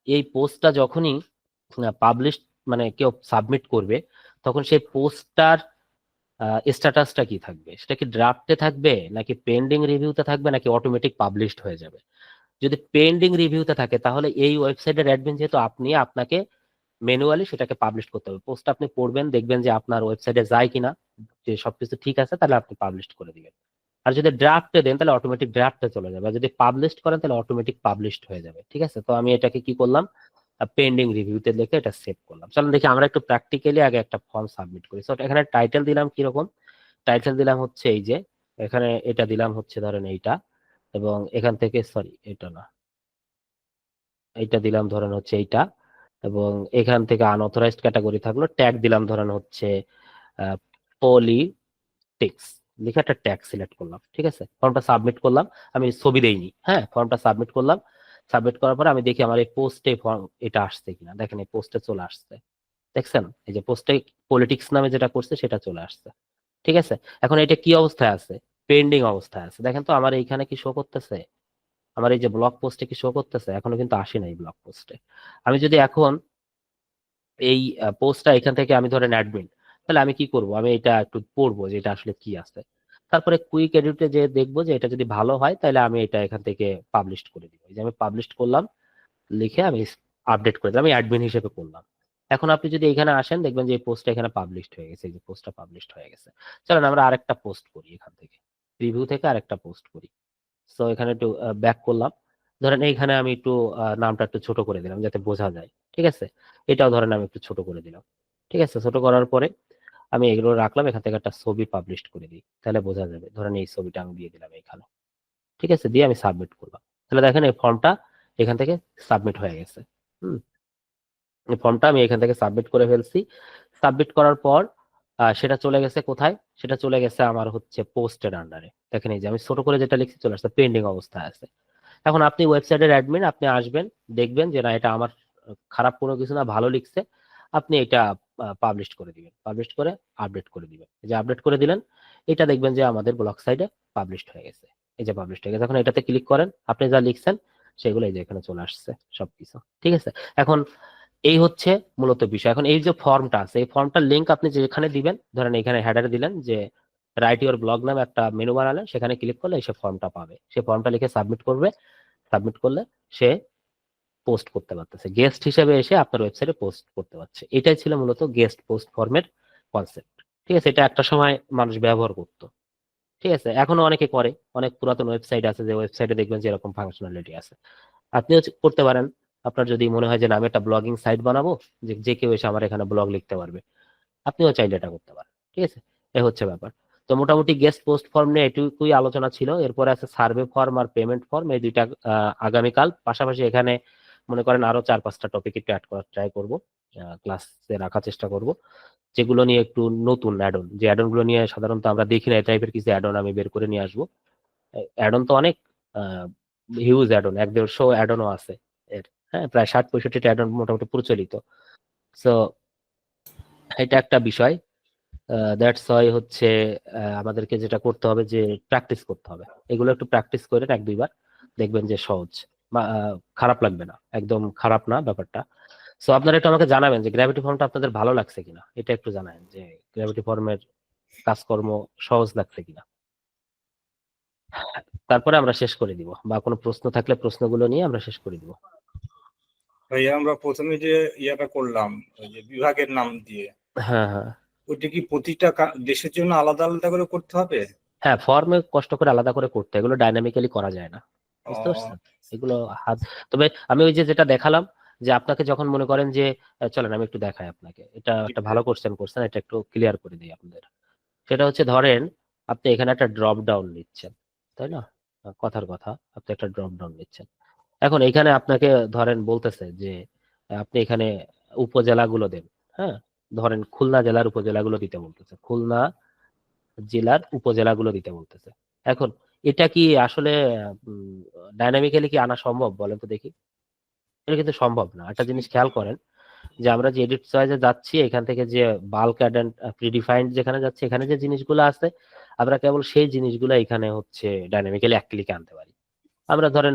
এই পোস্টটা যখনই পাবলিশ, মানে কেউ সাবমিট করবে, তখন সেই পোস্টটার স্ট্যাটাসটা কি থাকবে, সেটা কি ড্রাফটে থাকবে, নাকি পেন্ডিং রিভিউতে থাকবে, নাকি অটোমেটিক পাবলিশড হয়ে যাবে? যদি পেন্ডিং রিভিউতে থাকে, তাহলে এই ওয়েবসাইটের অ্যাডমিন যেহেতু আপনি, আপনাকে ম্যানুয়ালি সেটাকে পাবলিশ করতে হবে। পোস্টটা আপনি পড়বেন, দেখবেন যে আপনার ওয়েবসাইটে যায় কিনা, যে সবকিছু ঠিক আছে, তাহলে আপনি পাবলিশ করে দিবেন। আর যদি ড্রাফটে দেন তাহলে অটোমেটিক ড্রাফটে চলে যাবে, আর যদি পাবলিশ করেন তাহলে অটোমেটিক পাবলিশড হয়ে যাবে, ঠিক আছে? তো আমি এটাকে কি করলাম, পেন্ডিং রিভিউতে লিখে এটা সেভ করলাম। চলুন দেখি আমরা একটু প্র্যাকটিক্যালি আগে একটা ফর্ম সাবমিট করি। সো এখানে টাইটেল দিলাম কিরকম, টাইটেল দিলাম হচ্ছে এই যে এখানে, এটা দিলাম হচ্ছে ধরেন এইটা, এবং এখান থেকে সরি এটা না, এইটা দিলাম ধরেন হচ্ছে এইটা, এবং এখান থেকে আনঅথরাইজড ক্যাটাগরি থাকলো, ট্যাগ দিলাম ধরেন হচ্ছে পলিটিক্স, লিখে একটা ট্যাগ সিলেক্ট করলাম, ঠিক আছে? ফর্মটা সাবমিট করলাম, আমি ছবি দেইনি, হ্যাঁ, ফর্মটা সাবমিট করলাম। সাবমিট করার পরে আমি দেখি আমার এই পোস্টে ফর্ম এটা আসছে কিনা। দেখেন এই পোস্টে চলে আসছে, দেখছেন? এই যে পোস্টে পলিটিক্স নামে যেটা করছে সেটা চলে আসছে, ঠিক আছে? এখন এটা কি অবস্থায় আছে? পেন্ডিং অবস্থায় আছে। দেখেন তো আমার এইখানে কি শো করতেছে, আমার এই যে ব্লগ পোস্টে কি শো করতেছে? এখনো কিন্তু আসি নাই ব্লগ পোস্টে। আমি যদি এখন এই পোস্টটা এখান থেকে আমি ধরেন অ্যাডমিন, তাহলে আমি কি করব, আমি এটা একটু পড়বো যে এটা আসলে কি আছে। তারপরে কুইক এডিটে যে দেখবো যে এটা যদি ভালো হয় তাহলে আমি এটা এখান থেকে পাবলিশ করে দিব। এই যে আমি পাবলিশ করলাম, লিখে আমি আপডেট করে দিলাম, আমি অ্যাডমিন হিসেবে করলাম। এখন আপনি যদি এখানে আসেন দেখবেন যে এই পোস্টটা এখানে পাবলিশড হয়ে গেছে, এই যে পোস্টটা পাবলিশড হয়ে গেছে। চলেন আমরা আরেকটা পোস্ট করি এখান থেকে, রিভিউ থেকে আরেকটা পোস্ট করি। সো এখানে একটু ব্যাক করলাম, ধরেন এইখানে আমি একটু নামটা একটু ছোট করে দিলাম যাতে বোঝা যায়, ঠিক আছে। এটাও ধরেন আমি একটু ছোট করে দিলাম, ঠিক আছে। ছোট করার পরে আমি এগুলো রাখলাম, এখান থেকে একটা ছবি পাবলিশ করে দিই, তাহলে বোঝা যাবে। ধরেন এই ছবিটা আমি দিয়ে দিলাম এখানে, ঠিক আছে, দিয়ে আমি সাবমিট করলাম। তাহলে দেখেন এই ফর্মটা এখান থেকে সাবমিট হয়ে গেছে। হুম, এই ফর্মটা আমি এখান থেকে সাবমিট করে ফেলছি। সাবমিট করার পর সেটা চলে গেছে কোথায়, সেটা চলে গেছে আমার হচ্ছে পোস্টের আন্ডারে। দেখেন এই যে আমি ছোট করে যেটা লিখছি চলে আসছে, পেন্ডিং অবস্থায় আছে। এখন আপনি ওয়েবসাইটের অ্যাডমিন, আপনি আসবেন, দেখবেন যে না এটা আমার খারাপ কোনো কিছু না, ভালো লিখছে, আপনি এটা পাবলিশ করে দিবেন, পাবলিশ করে আপডেট করে দিবেন। এই যে আপডেট করে দিলেন, এটা দেখবেন যে আমাদের ব্লগ সাইটে পাবলিশড হয়ে গেছে। এই যে পাবলিশড হয়ে গেছে, এখন এটাতে ক্লিক করেন, আপনি যা লিখছেন সেগুলো এই যে এখানে চলে আসছে সবকিছু, ঠিক আছে। এখন এই হচ্ছে মূলত বিষয়। এখন এই যে ফর্মটা আছে, এই ফর্মটার লিংক আপনি যেখানে দিবেন, ধরেন এখানে হেডারে দিলেন যে রাইট ইউর ব্লগ নামে একটা মেনু বানালেন, সেখানে ক্লিক করলে সে ফর্মটা পাবে, সে ফর্মটা লিখে সাবমিট করবে। সাবমিট করলে সে পোস্ট করতে পারতেছে, গেস্ট হিসেবে এসে আপনার ওয়েবসাইটে পোস্ট করতে পারছে। এটাই ছিল মূলত গেস্ট পোস্ট ফর্মের কনসেপ্ট, ঠিক আছে। এটা একটা সময় মানুষ ব্যবহার করতো, ঠিক আছে, এখনো অনেকে করে। অনেক পুরাতন ওয়েবসাইট আছে যে ওয়েবসাইটে দেখবেন যে এরকম ফাংশনালিটি আছে, আপনিও করতে পারেন। আপনার যদি মনে হয় যে না আমি একটা ব্লগিং সাইট বানাবো, যে যে কেউ এসে আমার এখানে ব্লগ লিখতে পারবে, আপনিও চাইলে এটা করতে পারেন, ঠিক আছে। এই হচ্ছে ব্যাপার। তো মোটামুটি গেস্ট পোস্ট ফর্ম নিয়ে এটুকুই আলোচনা ছিল। এরপরে আছে সার্ভে ফর্ম আর পেমেন্ট ফর্ম, এই দুইটা আগামীকাল। পাশাপাশি এখানে মনে করেন আরো 4-5টা টপিক একটু অ্যাড করার ট্রাই করবো, ক্লাসে রাখার চেষ্টা করব, যেগুলো নিয়ে একটু নতুন অ্যাডন, যে অ্যাডন গুলো নিয়ে সাধারণত আমরা দেখি না, এই টাইপের কিছু অ্যাডন আমি বের করে নিয়ে আসবো। অ্যাডন তো অনেক হিউজ অ্যাডন, 1-150 অ্যাডনও আছে এর, হ্যাঁ, প্রায় 60-65টা অ্যাডন মোটামুটি প্রচলিত। সো এটা একটা বিষয়। দ্যাটস ওয়াই হচ্ছে আমাদেরকে যেটা করতে হবে যে প্র্যাকটিস করতে হবে, এগুলো একটু প্র্যাকটিস করেন 1-2 বার, দেখবেন যে সহজ, খারাপ লাগবে না, একদম খারাপ না ব্যাপারটা। সো আপনারা একটু আমাকে জানাবেন যে গ্র্যাভিটি ফর্মটা আপনাদের ভালো লাগছে কিনা, এটা একটু জানাবেন যে গ্র্যাভিটি ফর্মের কাজকর্ম সহজ লাগছে কিনা। তারপরে আমরা শেষ করে দিব, বা কোনো প্রশ্ন থাকলে প্রশ্নগুলো নিয়ে আমরা শেষ করে দিব। ভাইয়া আমরা প্রথমে যে ইয়াটা করলাম ওই যে বিভাগের নাম দিয়ে, হ্যাঁ হ্যাঁ ওইটা কি প্রতিটা দেশের জন্য আলাদা আলাদা করে করতে হবে? হ্যাঁ, ফর্মে কষ্ট করে আলাদা করে করতে, এগুলো ডাইনামিক্যালি করা যায় না, ও, বুঝতে পারছেন। এগুলো হাত, তবে আমি ওই যে যেটা দেখালাম, যে আপনাকে যখন মনে করেন যে চলেন আমি একটু দেখাই আপনাকে, এটা একটা ভালো কোশ্চেন করছেন, এটা একটু ক্লিয়ার করে দিই আপনাদের। সেটা হচ্ছে ধরেন আপনি এখানে একটা ড্রপ ডাউন নিচ্ছেন, তাই না, কথার কথা, আপনি একটা ড্রপ ডাউন নিচ্ছেন। এখন এখানে আপনাকে ধরেন বলতেছে যে আপনি এখানে উপজেলাগুলো দেন, হ্যাঁ, ধরেন খুলনা জেলার উপজেলাগুলো দিতে বলতেছে, খুলনা জেলার উপজেলাগুলো দিতে বলতেছে। এখন এটা কি আসলে ডাইনামিক্যালি কি আনা সম্ভব বলেন তো দেখি? এটা কিন্তু সম্ভব না। একটা জিনিস খেয়াল করেন যে আমরা যে এডিট চয়েসে যাচ্ছি, এখান থেকে যে বাল্ক অ্যাড এন্ড প্রিডিফাইন্ড যেখানে যাচ্ছে, এখানে যে জিনিসগুলো আছে আমরা কেবল সেই জিনিসগুলো এখানে হচ্ছে ডাইনামিক্যালি এক ক্লিকে আনতে পারি। আমরা ধরেন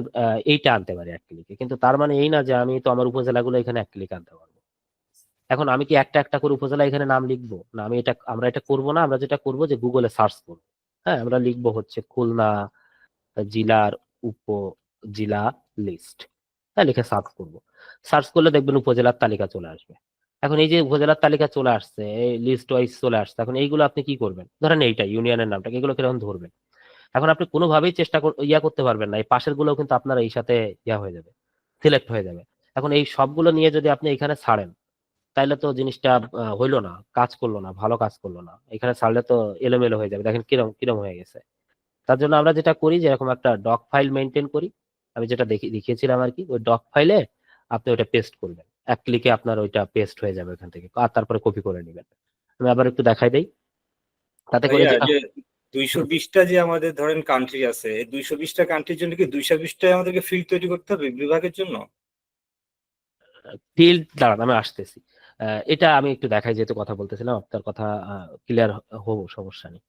এইটা আনতে পারি এক ক্লিকে, কিন্তু তার মানে এই না যে আমি তো আমার উপজেলাগুলো এখানে এক ক্লিকে আনতে পারবো। এখন আমি কি একটা একটা করে উপজেলা এখানে নাম লিখবো? না, আমরা এটা করব না। আমরা যেটা করব যে গুগলে সার্চ করবো, হ্যাঁ, আমরা লিখবো হচ্ছে খুলনা জেলার উপজেলা লিস্ট, হ্যাঁ, লিখে সার্চ করব। সার্চ করলে দেখবেন উপজেলার তালিকা চলে আসবে। এখন এই যে উপজেলার তালিকা চলে আসছে, এই লিস্ট ওয়াইজ চলে আসছে, এখন এইগুলো আপনি কি করবেন, ধরেন এইটা ইউনিয়নের নামটা, এগুলো কিরকম ধরবেন? এখন আপনি কোনোভাবেই ইয়া করতে পারবেন না, এই পাশের গুলো কিন্তু আপনার এই সাথে ইয়া হয়ে যাবে, সিলেক্ট হয়ে যাবে। এখন এই সবগুলো নিয়ে যদি আপনি এখানে ছাড়েন, তাইলে তো জিনিসটা হইলো না, কাজ করলো না, ভালো কাজ করলো না। এখানে ছাড়লে তো এলোমেলো হয়ে যাবে, দেখেন কিরম কিরম হয়ে গেছে। তার জন্য আমরা যেটা করি যে এরকম একটা ডক ফাইল মেনটেন করি, আমি যেটা দেখিয়েছিলাম আর কি, ওই ডক ফাইলে আপনি ওইটা পেস্ট করবেন, এক ক্লিকে আপনার ওইটা পেস্ট হয়ে যাবে ওখান থেকে, আর তারপরে কপি করে নেবেন। আমি আবার একটু দেখাই দেই, তাতে করে ভাইয়া যে যে 220টা যে আমাদের ধরেন কান্ট্রি আছে, এই 220টা কান্ট্রির জন্য কি 220টায় আমাদেরকে ফিল্ড তৈরি করতে হবে বিভাগের জন্য? ফিল্ড, দাঁড়ান আমি আসতেছি। এটা আমি একটু দেখাই, যেহেতু কথা বলতেছিলাম, আপনার কথা ক্লিয়ার হবো, সমস্যা নেই।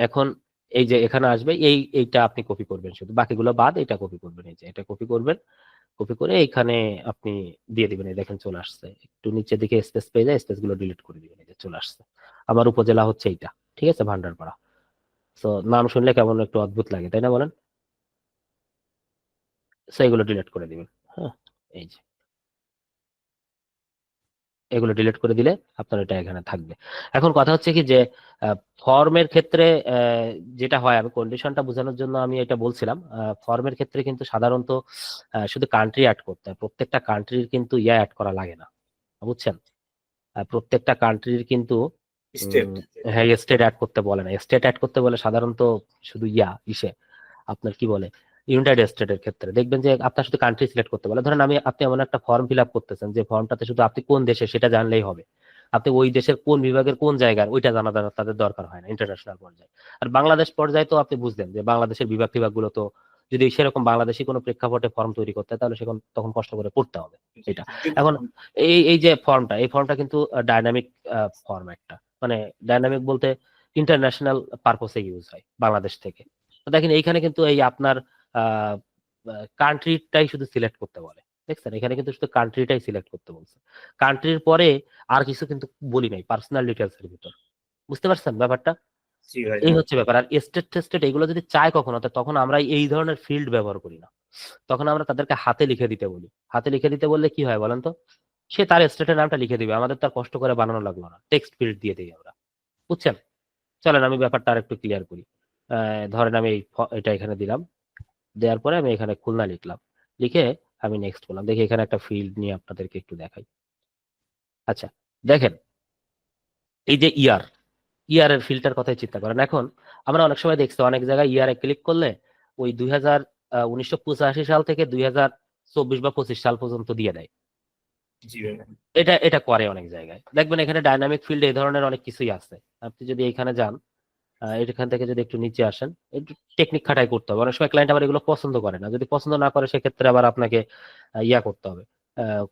এখন এই যে এখানে আসবে, এইটা আপনি কপি করবেন, শুধু বাকিগুলো বাদ, এটা কপি করবেন, এই যে এটা কপি করবেন, কপি করে এইখানে আপনি দিয়ে দিবেন। এই দেখেন চলে আসছে, একটু নিচের দিকে স্পেস পেয়ে যায়, স্পেস গুলো ডিলিট করে দিবেন। এই যে চলে আসছে। আমার উপজেলা হচ্ছে এইটা, ঠিক আছে, ভান্ডারপাড়া। তো নাম শুনলে কেমন একটু অদ্ভুত লাগে, তাই না বলেন? তো এগুলো ডিলিট করে দিবেন। হ্যাঁ, এই যে এগুলো ডিলিট করে দিলে আপনার এটা এখানে থাকবে। এখন কথা হচ্ছে কি যে ফর্মের ক্ষেত্রে যেটা হয়, আমি কন্ডিশনটা বোঝানোর জন্য আমি এটা বলছিলাম। ফর্মের ক্ষেত্রে কিন্তু সাধারণত শুধু কান্ট্রি অ্যাড করতে হয়, প্রত্যেকটা কান্ট্রির কিন্তু অ্যাড করা লাগে না, বুঝছেন? প্রত্যেকটা কান্ট্রির কিন্তু স্টেট হ্যাঁ স্টেট অ্যাড করতে বলে না। স্টেট অ্যাড করতে বলে সাধারণত শুধু ইসে আপনার কি বলে ইউনাইটেড স্টেটের ক্ষেত্রে দেখবেন যে আপনার শুধু কান্ট্রি সিলেক্ট করতে বলে। ধরেন আপনি এমন একটা ফর্ম ফিল আপ করতেছেন যে ফর্মটাতে শুধু আপনি কোন দেশে সেটা জানলেই হবে, আপনি ওই দেশের কোন বিভাগের কোন জায়গার ওইটা জানা তাদের দরকার হয় না ইন্টারন্যাশনাল পর্যায়ে। আর বাংলাদেশ পর্যায়ে তো আপনি বুঝলেন যে বাংলাদেশের বিভাগগুলো তো যদি সেরকম বাংলাদেশি কোনো প্রেক্ষাপটে ফর্ম তৈরি করতে হয় তাহলে তখন কষ্ট করে পড়তে হবে এটা। এখন এই যে এই ফর্মটা কিন্তু ডাইনামিক ফর্ম একটা, মানে ডাইনামিক বলতে ইন্টারন্যাশনাল পারপোসে ইউজ হয় বাংলাদেশ থেকে। তো দেখেন এইখানে কিন্তু এই আপনার কান্ট্রিটাই শুধু সিলেক্ট করতে বলে, দেখছেন? এখানে কিন্তু শুধু কান্ট্রিটাই সিলেক্ট করতে বলছে। কান্ট্রির পরে আর কিছু কিন্তু বলি নাই পার্সোনাল ডিটেলস এর ভিতর, বুঝতে পারছেন ব্যাপারটা? জি ভাই এই হচ্ছে ব্যাপার। আর স্টেট টেস্টেড এগুলো যদি চায় কখনো, তখন আমরা এই ধরনের ফিল্ড ব্যবহার করি না, তখন আমরা তাদেরকে হাতে লিখে দিতে বলি। হাতে লিখে দিতে বললে কি হয় বলেন তো, সে তার স্টেটের নামটা লিখে দিবে, আমাদের তার কষ্ট করে বানানো লাগলো না, টেক্সট ফিল্ড দিয়ে দিই আমরা, বুঝছেন? চলেন আমি ব্যাপারটা আর একটু ক্লিয়ার করি। ধরেন আমি এটা এখানে দিলাম, দেওয়ার পরে আমি এখানে খুলনা লিখলাম, লিখে আমি নেক্সট করলাম। দেখি এখানে একটা ফিল্ড নিয়ে আপনাদেরকে একটু দেখাই। আচ্ছা দেখেন, এই যে ইয়ারের ফিল্টার কথাই চিন্তা করেন। এখন আমরা অনেক সময় দেখছি অনেক জায়গায় ইয়ারে ক্লিক করলে ওই 1985 সাল থেকে 2024 বা 25 সাল পর্যন্ত দিয়ে দেয়। জি ভাই এটা করে অনেক জায়গায়, দেখবেন এখানে ডাইনামিক ফিল্ডে এই ধরনের অনেক কিছুই আছে। আপনি যদি এখানে যান, এখান থেকে যদি একটু নিচে আসেন, একটু টেকনিক খাটাই করতে হবে। অনেক সময় ক্লায়েন্ট আবার এগুলো পছন্দ করে না, যদি পছন্দ না করে সেক্ষেত্রে আবার আপনাকে করতে হবে,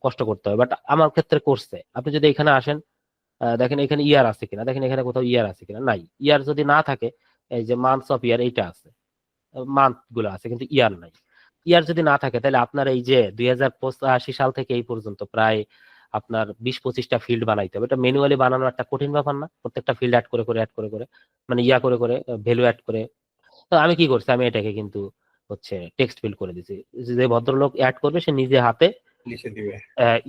কষ্ট করতে হবে। বাট আমার ক্ষেত্রে করছে। আপনি যদি এখানে আসেন, দেখেন এখানে ইয়ার আছে কিনা, দেখেন এখানে কোথাও ইয়ার আছে কিনা, নাই। ইয়ার যদি না থাকে, এই যে মান্থস অফ ইয়ার এইটা আছে, মান্থ গুলো আছে কিন্তু ইয়ার নাই। ইয়ার যদি না থাকে তাহলে আপনার এই যে 2085 সাল থেকে এই পর্যন্ত প্রায় আপনার 20-25টা ফিল্ড বানাইতে হবে। এটা ম্যানুয়ালি বানানো একটা কঠিন ব্যাপার না, প্রত্যেকটা ফিল্ড অ্যাড করে করে মানে করে ভ্যালু অ্যাড করে। তো আমি কি করছি, আমি এটাকে কিন্তু হচ্ছে টেক্সট ফিল্ড করে দিছি। যে ভদ্রলোক অ্যাড করবে সে নিজে হাতে লিখে দিবে।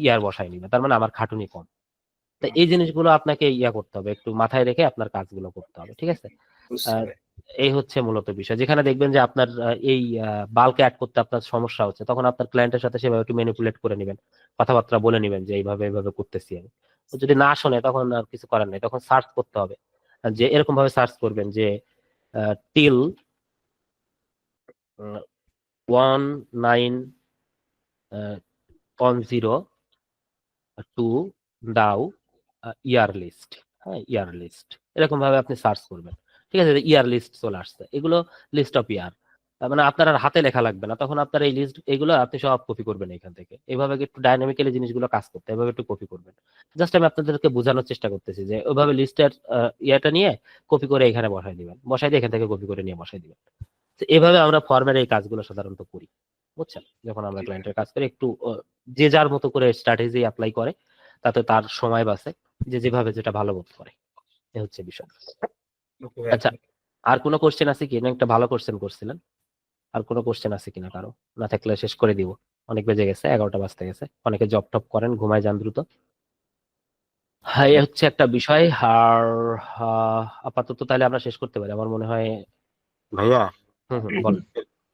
ইয়ার বসাই নিবে, তার মানে আমার খাটুনি কম। তো এই জিনিসগুলো আপনাকে করতে হবে, একটু মাথায় রেখে আপনার কাজগুলো করতে হবে, ঠিক আছে? বুঝছি ভাই। এই হচ্ছে মূলত বিষয়। যেখানে দেখবেন যে আপনার এই বাল্ক অ্যাড করতে আপনার সমস্যা হচ্ছে, তখন আপনার ক্লায়েন্টের সাথে সেভাবে একটু ম্যানিপুলেট করে নেবেন, কথাবার্তা বলে নেবেন যে এইভাবে করতেছি আমি। তো যদি না শোনে তখন আর কিছু করার নেই, তখন সার্চ করতে হবে। যে এরকম ভাবে সার্চ করবেন যে টিল 1910 দাও ইয়ার লিস্ট, হ্যাঁ ইয়ার লিস্ট, এরকম ভাবে আপনি সার্চ করবেন, ঠিক আছে? ইয়ার লিস্ট চলে আসছে, এগুলো লিস্ট অফ ইয়ার, মানে আপনার আর হাতে লেখা লাগবে না, তখন আপনার এই লিস্ট এগুলো আপনি সব কপি করবেন এখান থেকে। এইভাবে একটু ডাইনামিক্যালি জিনিসগুলো কাজ করতে, এভাবে একটু কপি করবেন। জাস্ট আমি আপনাদেরকে বোঝানোর চেষ্টা করতেছি যে ওইভাবে লিস্টের ইয়াটা নিয়ে কপি করে এখানে বসাই দিবেন, বসাই দিয়ে এখান থেকে কপি করে নিয়ে বসাই দিবেন। তো এভাবে আমরা ফর্মের এই কাজগুলো সাধারণত করি, বুঝছেন? যখন আমরা ক্লায়েন্টের কাজ করি একটু যে যার মতো করে স্ট্র্যাটেজি অ্যাপ্লাই করে, তাতে তার সময় বাঁচে, যে যেভাবে যেটা ভালো বোধ করে। এই হচ্ছে বিষয়। ওকে ভাই। আচ্ছা, আর কোনো কোশ্চেন আছে কি? না একটা ভালো কোশ্চেন করছিলেন, আর কোনো কোশ্চেন আছে কিনা কারো? না থাকলে শেষ করে দিব, অনেক বেজে গেছে, 11টা বাজতে গেছে, অনেকে জব টপ করেন, ঘুমায় যান দ্রুত। হ্যাঁ এই হচ্ছে একটা বিষয়। আর আপাতত তাহলে আমরা শেষ করতে পারি আমার মনে হয়। ভাইয়া বলেন।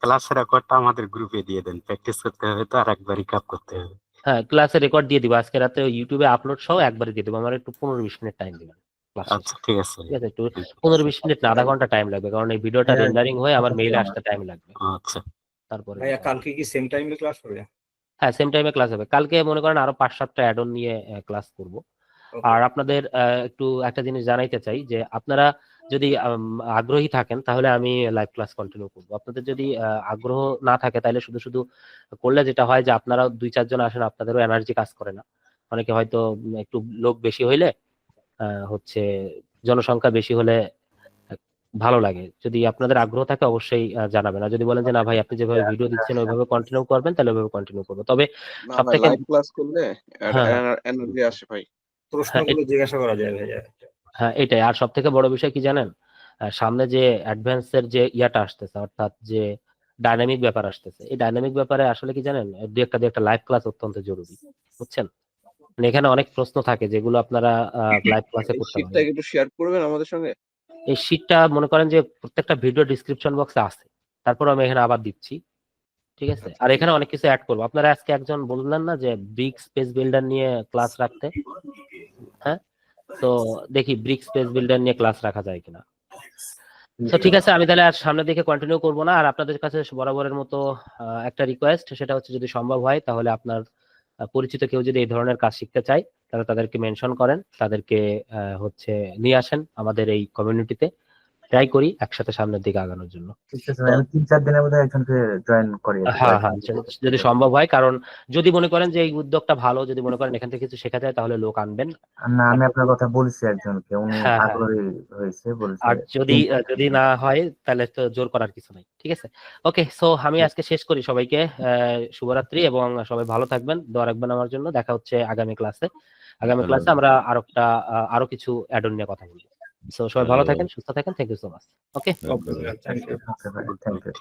ক্লাসের রেকর্ডটা আমাদের গ্রুপে দিয়ে দেন, প্র্যাকটিস করতে হবে তো, আর একবার রিক্যাপ করতে হবে। হ্যাঁ ক্লাসের রেকর্ড দিয়ে দিব আজকে রাতে, ইউটিউবে আপলোড সহ একবারে দিয়ে দেবো। আমার একটু 15-20 মিনিট টাইম দিবেন ক্লাস শেষে, আচ্ছা ঠিক আছে। ঠিক আছে? একটু 15-20 মিনিট না, আধা ঘন্টা টাইম লাগবে, কারণ এই ভিডিওটা হ্যাঁ। রেন্ডারিং হয়ে আমার মেইলে আসতে টাইম লাগবে। আচ্ছা তারপরে ভাইয়া কালকে কি সেম টাইমে ক্লাস হবে? হ্যাঁ সেম টাইমে ক্লাস হবে। কালকে মনে করেন আরো 5-7টা অ্যাড অন নিয়ে ক্লাস করব। Okay. আর আপনাদের একটু একটা জিনিস জানাইতে চাই যে আপনারা যদি আগ্রহী থাকেন তাহলে আমি লাইভ ক্লাস কন্টিনিউ করবো। আপনাদের যদি আগ্রহ না থাকে তাহলে শুধু শুধু করলে যেটা হয় যে আপনারা 2-4 জন আসেন, আপনাদেরও এনার্জি কাজ করে না। অনেকে হয়তো একটু লোক বেশি হইলে হচ্ছে জনসংখ্যা বেশি হলে ভালো লাগে। যদি আপনাদের আগ্রহ থাকে অবশ্যই জানাবেন। আর যদি বলেন যে না ভাই আপনি যেভাবে ভিডিও দিচ্ছেন ওইভাবে কন্টিনিউ করবেন তাহলে ওইভাবে কন্টিনিউ করবো। তবে না সব ভাই, থেকে লাইভ ক্লাস করলে হ্যাঁ এনার্জি আসে ভাই। প্রশ্নগুলো জিজ্ঞাসা করা যায় ভাইয়া। হ্যাঁ এটাই। আর সব থেকে বড় বিষয় কি জানেন, সামনে যে অ্যাডভান্সের যে ইয়াটা আসতেছে অর্থাৎ যে ডাইনামিক ব্যাপার আসতেছে, এই ডাইনামিক ব্যাপারে আসলে কি জানেন দুই একটা লাইভ ক্লাস অত্যন্ত জরুরি, বুঝছেন? মানে এখানে অনেক প্রশ্ন থাকে যেগুলো আপনারা লাইভ ক্লাসে এই করতে শীটটা পারবেন। একটু শেয়ার করবেন আমাদের সঙ্গে? এই শীটটা মনে করেন যে প্রত্যেকটা ভিডিও ডিসক্রিপশন বক্সে আছে, তারপর আমি এখানে আবার দিচ্ছি, ঠিক আছে? আর এখানে অনেক কিছু অ্যাড করবো। আপনারা আজকে একজন বললেন না যে ব্রিক স্পেস বিল্ডার নিয়ে ক্লাস রাখতে, হ্যাঁ? তো দেখি ব্রিক স্পেস বিল্ডার নিয়ে ক্লাস রাখা যায় কিনা। তো ঠিক আছে, আমি তাহলে আর সামনের দিকে কন্টিনিউ করবো না। আর আপনাদের কাছে বরাবরের মতো একটা রিকোয়েস্ট, সেটা হচ্ছে যদি সম্ভব হয় তাহলে আপনার পরিচিত কেউ যদি এই ধরনের কাজ শিখতে চায় তাহলে তাদেরকে মেনশন করেন, তাদেরকে হচ্ছে নিয়ে আসেন আমাদের এই কমিউনিটিতে। ট্রাই করি একসাথে সামনের দিকে আগানোর জন্য। ঠিক আছে ভাই, আমি 3-4 দিনের মধ্যে একজনকে জয়েন করিয়ে দেবো হ্যাঁ আর হ্যাঁ, কি। যদি সম্ভব হয়, কারণ যদি মনে করেন যে এই উদ্যোগটা ভালো, যদি মনে করেন এখান থেকে কিছু শেখা যায় তাহলে লোক আনবেন। না, আমি আপনার কথা বলছি একজনকে, উনি হ্যাঁ হ্যাঁ, আগ্রহী হয়েছে, বলছে আর যদি না হয় তাহলে তো জোর করার কিছু নাই, ঠিক আছে? ওকে, সো আমি আজকে শেষ করি। সবাইকে শুভরাত্রি এবং সবাই ভালো থাকবেন, দোয়া রাখবেন আমার জন্য। দেখা হচ্ছে আগামী ক্লাসে। আগামী ক্লাসে আমরা আরো কিছু অ্যাড অন নিয়ে কথা বলবো। সো সবাই ভালো থাকেন, সুস্থ থাকেন। Thank you so much. Okay, okay ভাই, থ্যাংক ইউ।